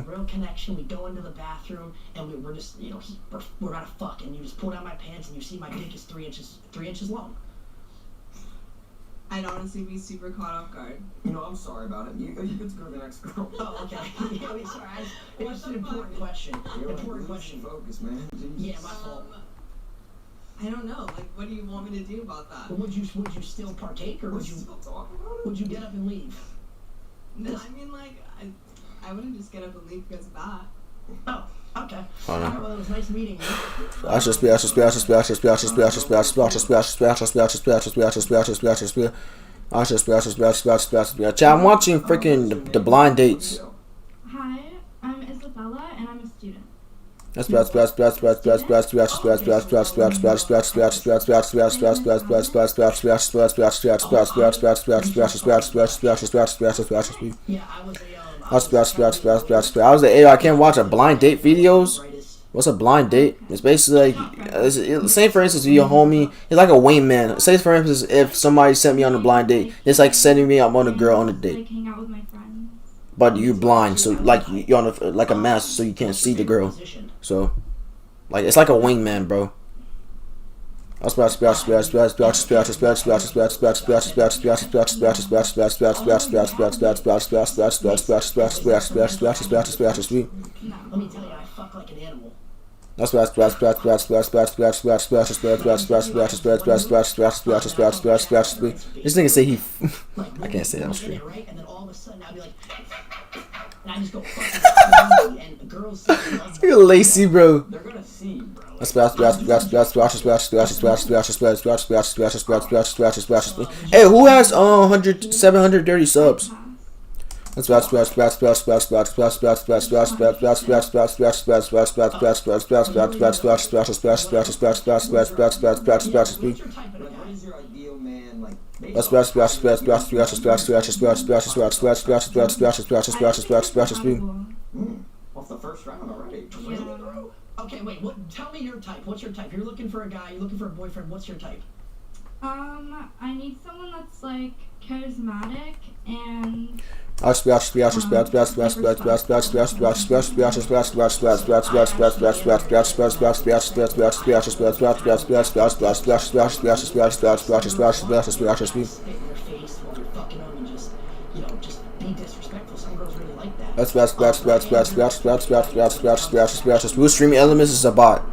Real connection. We go into the bathroom and we're just, we're gonna fuck, and you just pull down my pants and you see my dick is 3 inches long. I'd honestly be super caught off guard. I'm sorry about it. You get to go to the next girl. Oh, okay. Yeah, sorry. It was an important question. Important question. Focus, man. Jeez. Yeah, my fault. I don't know. Like, what do you want me to do about that? Would you still partake, or would you still talk about it? would you get up and leave? No, I mean, like, I wouldn't just get up and leave because of that. Oh, okay. Oh, no. Alright, well, it was nice meeting you. Chat, I'm watching freaking the blind dates. Hi, I'm Isabella and I'm a student. Yeah, I was I was the I can't watch a blind date videos. What's a blind date? It's basically like, say for instance, your homie, he's like a wingman. Say for instance, if somebody sent me on a blind date, it's like sending me up on a girl on a date. Like hang out with my friends. But you're blind, so like you're on like a mask, so you can't see the girl. So, like it's like a wingman, bro. Let me tell you, I fuck like an animal. This nigga say he. I can't say that was true. Right? And then all of a sudden, I'd be like, and I just go fucking crazy, and girls say they love You're lazy, bro. They're gonna see, bro. Hey, who has 730 subs? Off the first round already. Okay, wait. Tell me your type. What's your type? You're looking for a guy. You're looking for a boyfriend. What's your type? I need someone that's like charismatic and be disrespectful. Some girls really like that. Who's streaming elements is a bot.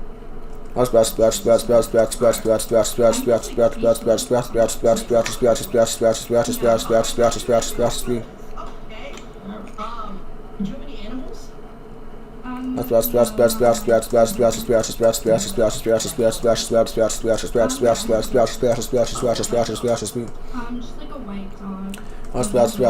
Do you have any animals? Just like a white dog. Sorry about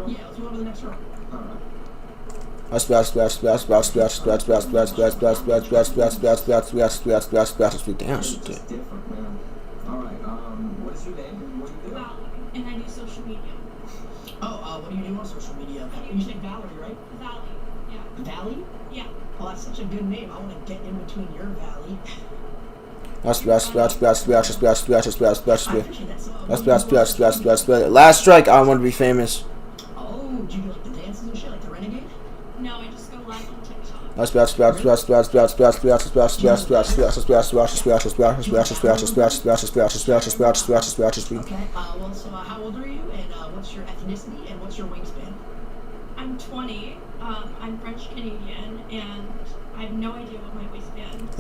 Yeah, let's move on to the next round. Damn, shit. Different, man. Alright, what is your name? What do you do? Valerie, and I do social media. Oh, what do you do on social media? You say Valerie, right? Valley, yeah. Valley? Yeah. Oh, that's such a good name. I want to get in between your valley. Last strike, I want to be famous. Oh, do you do like the dances and shit, like the Renegade? No, I just go live on TikTok. Okay, well, so how old are you, and what's your ethnicity, and what's your wingspan? I'm 20. I'm French Canadian, and I have no idea what my waistband is.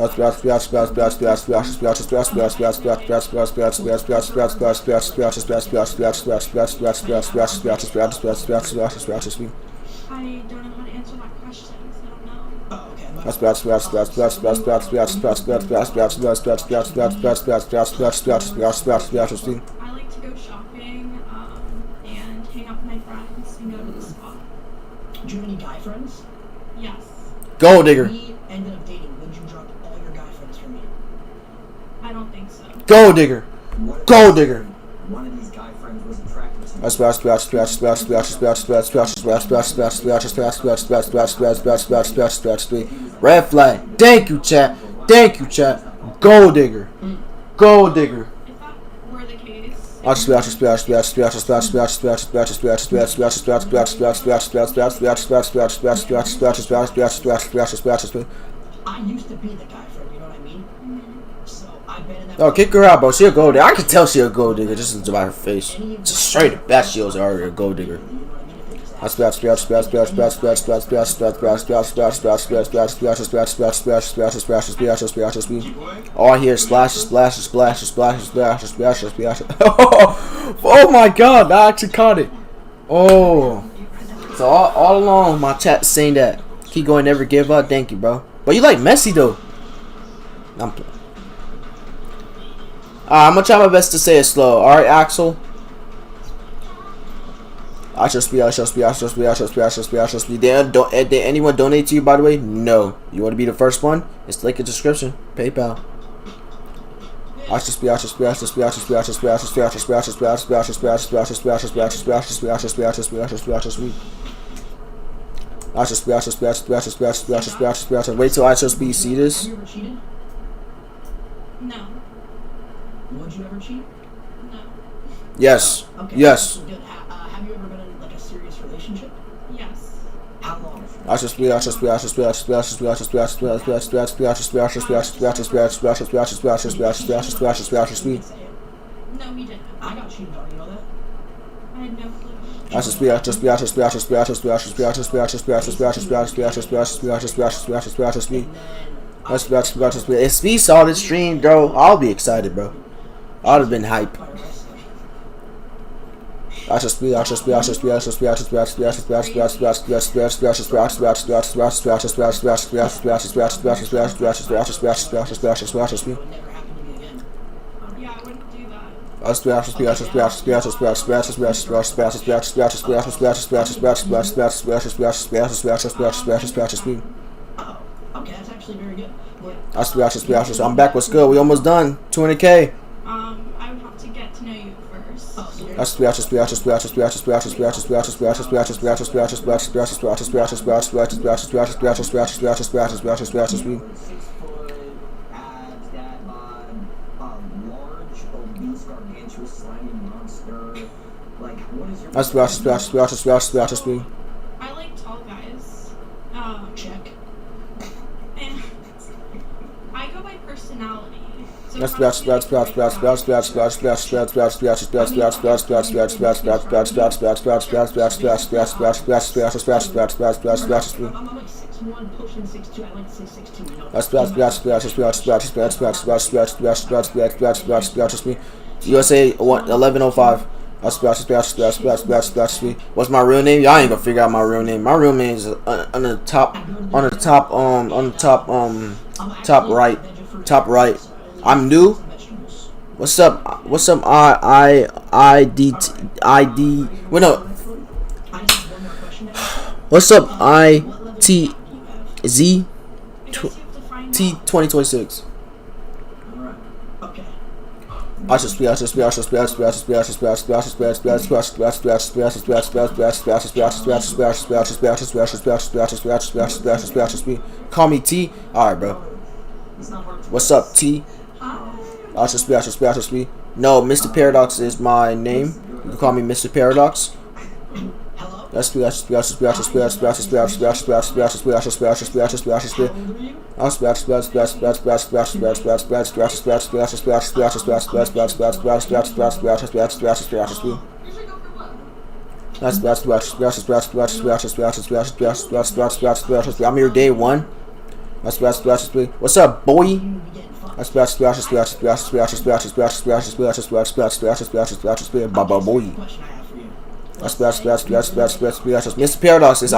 I don't know how to answer that question, so I don't know. Oh, okay. I like to go shopping and hang out with my friends and go to the spa. Do you have any guy friends? Yes. Gold digger. We ended up dating. Would you drop all your guy friends for me? I don't think so. Gold digger. Gold digger. One of these guy friends was attracted to you. Red flag. Thank you, chat. Thank you, chat. Gold digger. Gold digger. If that were the case, I used to be the guy friend, you know what I mean? So I've been in that. Oh, kick her out, bro. She a gold digger. I can tell she a gold digger just by her face. It's straight up that she was already a gold digger. All I hear is splashes, splashes, splashes, splashes, splashes, splashes, splashes. Oh my god, I actually caught it. Oh. So all along my chat saying that. Keep going, never give up. Thank you, bro. But you like Messi though. I'm playing. I'm gonna try my best to say it slow. Alright, Axel. IShowSpeed. Did anyone donate to you, by the way? No. You want to be the first one? It's link in the description. PayPal. Wait till IShowSpeed see this. Have you ever cheated? no. Would you ever cheat? No. Yes. Okay. Yes. Good. Have you ever been in like a serious relationship? Yes. How long? No, he didn't. I got cheated on, you know that? I had no clue. If Speed saw this stream, bro, I'll be excited, bro. I'd have been hype. Yeah, I wouldn't do that. Oh, okay, that's actually very good. I'm back. What's good? We almost done. 200K. I would have to get to know you first. Oh, so you're abs, dad bod, large, obese, gargantuous, slimy monster. Like, what is your... I like tall guys. check. And I go by personality. So That's if I'm feeling I'm like 6'1", pushing 6'2". I like to say 6'2", you know. USA 1105. What's my real name? Y'all ain't gonna figure out my real name. My real name is on the top, top right. I'm new. What's up? What's up? Wait, no. What's up? ITZ T2026. I should speak. Call me T. Alright, bro. What's up, T? I should speak. No, Mr. Paradox is my name. You can call me Mr. Paradox. That's I'm here day one. What's up, boy? Baba boy. Mr. Paradox is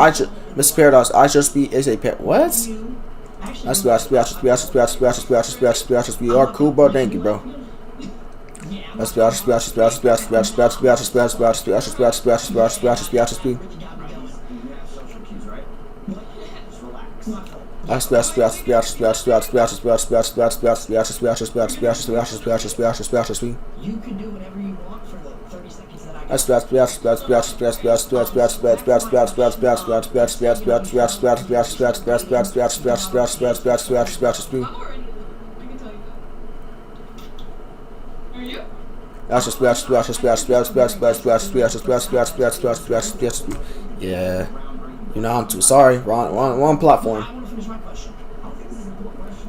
Mr. Paradox. I just be is a what? You are cool, bro. Thank you, bro. You can do whatever you want for the 30 seconds that I got. I'm already I can tell you that. Are you? Yeah. You know I'm too sorry. Wrong platform. I want to finish my question. I don't think this is an important question.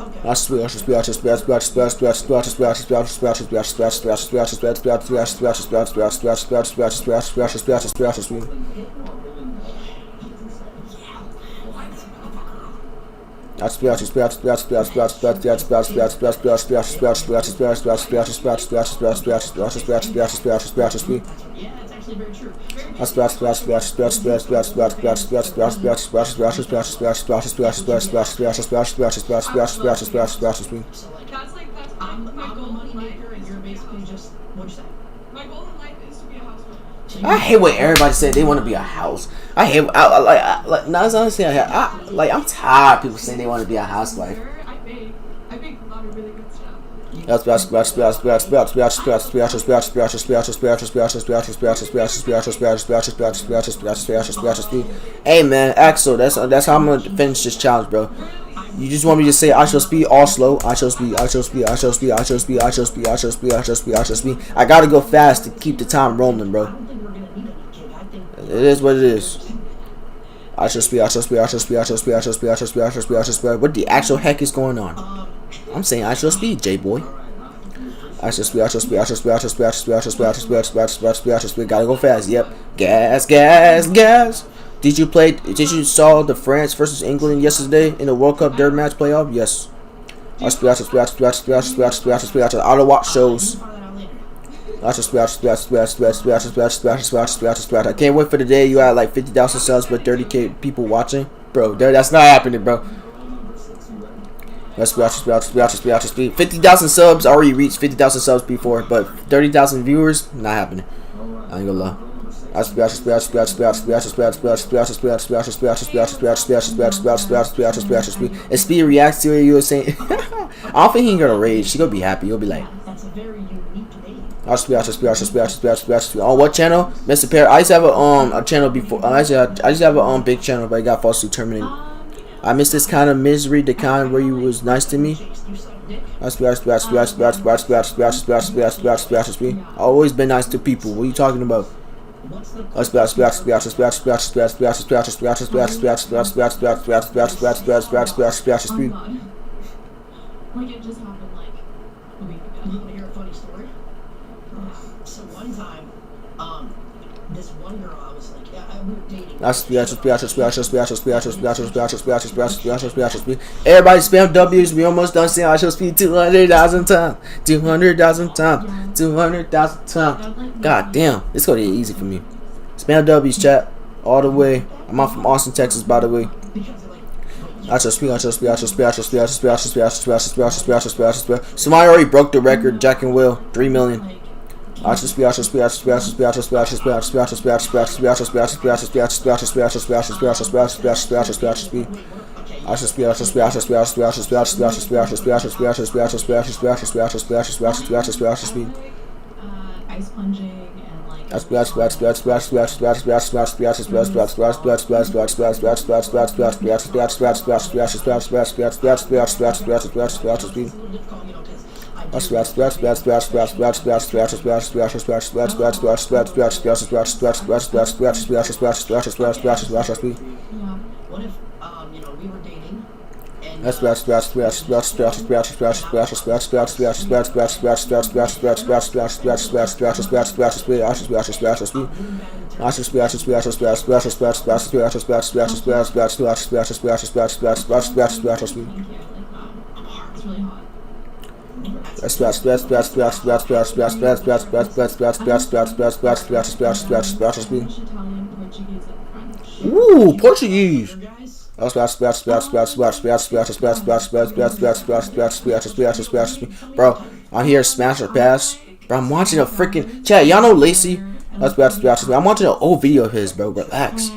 Yeah, that's actually very true. My goal in life. And you're basically just, what'd you say? My goal in life is to be a housewife. I hate when everybody said they want to be a house. I hate like not honestly. I'm tired of people saying they want to be a housewife. I make a lot of really good stuff. Hey man, Axel, that's how I'm gonna finish this challenge, bro. You just want me to say I shall speed all slow. I shall speed. I gotta go fast to keep the time rolling, bro. It is what it is. I shall speed. What the actual heck is going on? I'm saying I shall speed, J-boy. I shall speed. Gotta go fast. Yep. Gas. Did you saw the France versus England yesterday in the World Cup third match playoff? Yes. I don't watch shows. I can't wait for the day you had like 50,000 subs but 30K people watching. Bro, that's not happening, bro. 50,000 subs, I already reached 50,000 subs before, but 30,000 viewers, not happening. I ain't gonna lie. And Speed reacts to it, you were saying. I don't think he gonna rage. She gonna be happy. He'll be like, That's a very unique name. on what channel? Mr. Pear. I used to have a channel before. I used to have a big channel, but it got falsely terminated. I miss this kind of misery, the kind where you was nice to me. I've always been nice to people. What are you talking about? Like it just happened like a week You ago. want to hear a funny story? So one time, this one girl, I was like, we were dating. Everybody spam W's. We almost done saying IShowSpeed 200,000 times. 200,000 times. 200,000 times. God damn. It's gonna get easy for me. Spam W's, chat. All the way. I'm out from Austin, Texas, by the way. Somebody already broke the record. Jack and Will, 3 million. Ice plunging and like What if, we were dating and it's really hot. Italian, Portuguese, and French. Ooh, Portuguese. Bro, I'm here smash or pass. Bro, I'm watching a freaking chat. Y'all know Lacey? I'm watching an old video of his, bro. Relax.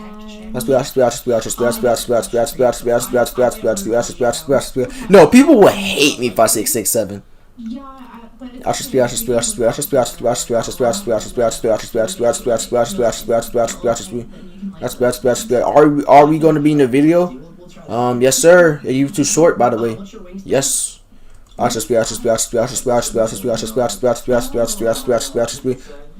No, people would hate me if I say 6'7". Yeah, but it's Are we going to be in the video? Yes, sir. You too short, by the way. Yes.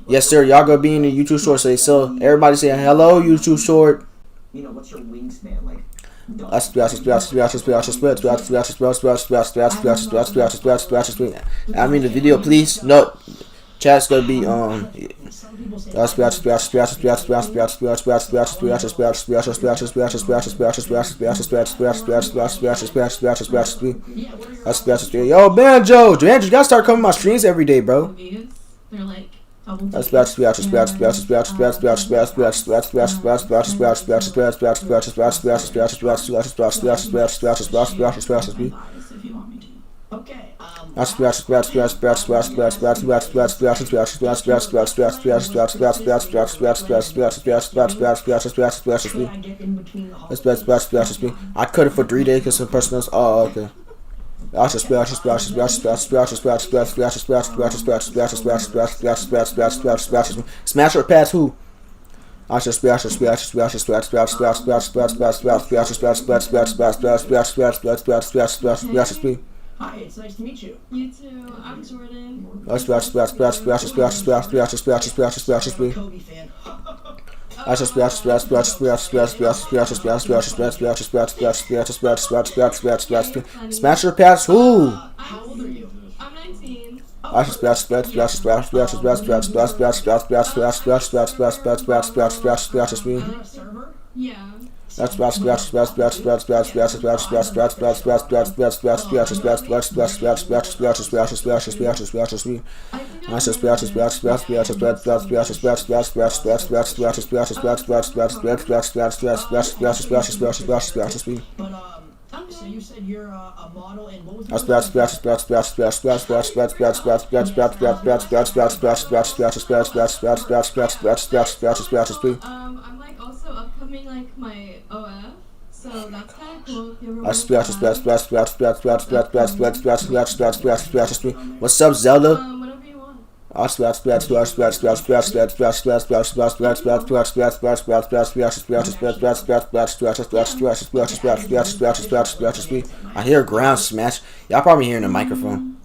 Yes, sir. Y'all gonna be in the YouTube short. Say so. Everybody say hello, YouTube short. What's your wingspan like? I mean the video, please. No, chat's gonna be Yo, Banjo, you gotta start coming to my streams every day, bro. they're like okay, I cut it for 3 days because some person else. Oh, okay. Smash or pass who? hi, it's nice to meet you. you too. I'm Jordan. Kobe fan. Smash or pass who? How old are you? I'm 19. Server? Yeah. So you said you're a model, and what was I'm like also upcoming like my OF, so that's kind of cool if you ever want to What's up, Zelda? whatever you want. I hear ground smash. Y'all probably hearing the microphone.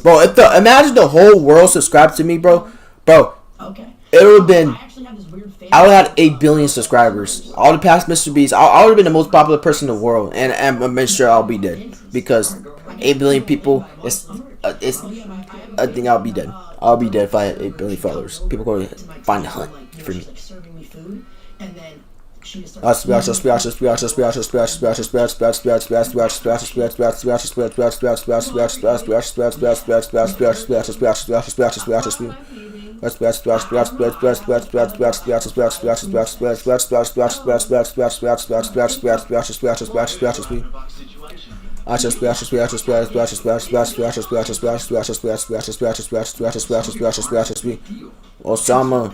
Bro, imagine the whole world subscribed to me, bro. Okay. it would have been. I would have had 8 billion subscribers. All the past Mr. Beast, I would have been the most popular person in the world, and I'm sure I'll be dead because 8 billion people. It's. I think I'll be dead. I'll be dead if I had 8 billion followers. People go to find the hunt for me. Osama,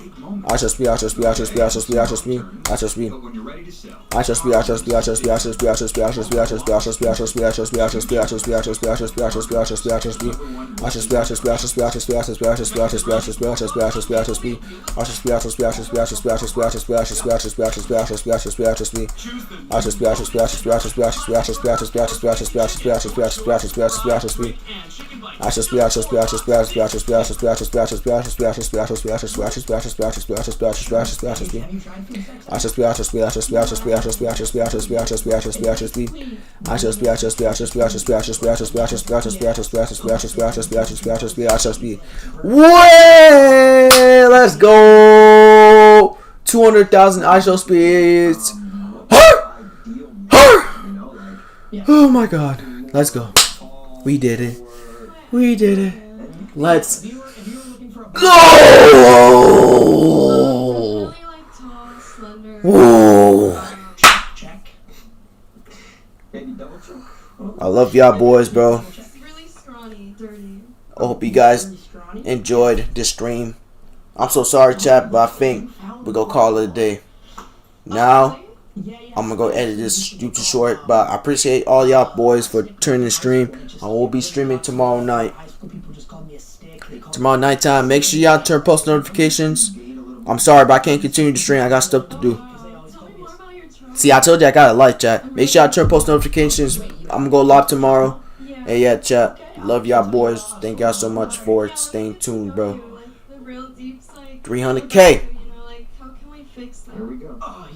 way, let's go. 200,000 IShowSpeeds. Oh my god, let's go. We did it. We did it. Let's go. Whoa. I love y'all boys, bro. I hope you guys enjoyed this stream. I'm so sorry, chat, but I think we're gonna call it a day. Now, I'm gonna go edit this YouTube short, but I appreciate all y'all boys for turning the stream. I will be streaming tomorrow night. Tomorrow nighttime. Make sure y'all turn post notifications. I'm sorry, but I can't continue the stream. I got stuff to do. See, I told you I got a live, chat. Make sure y'all turn post notifications. I'm gonna go live tomorrow. Hey, yeah, chat. Love y'all boys. Thank y'all so much for staying tuned, bro. 300K. Here we go.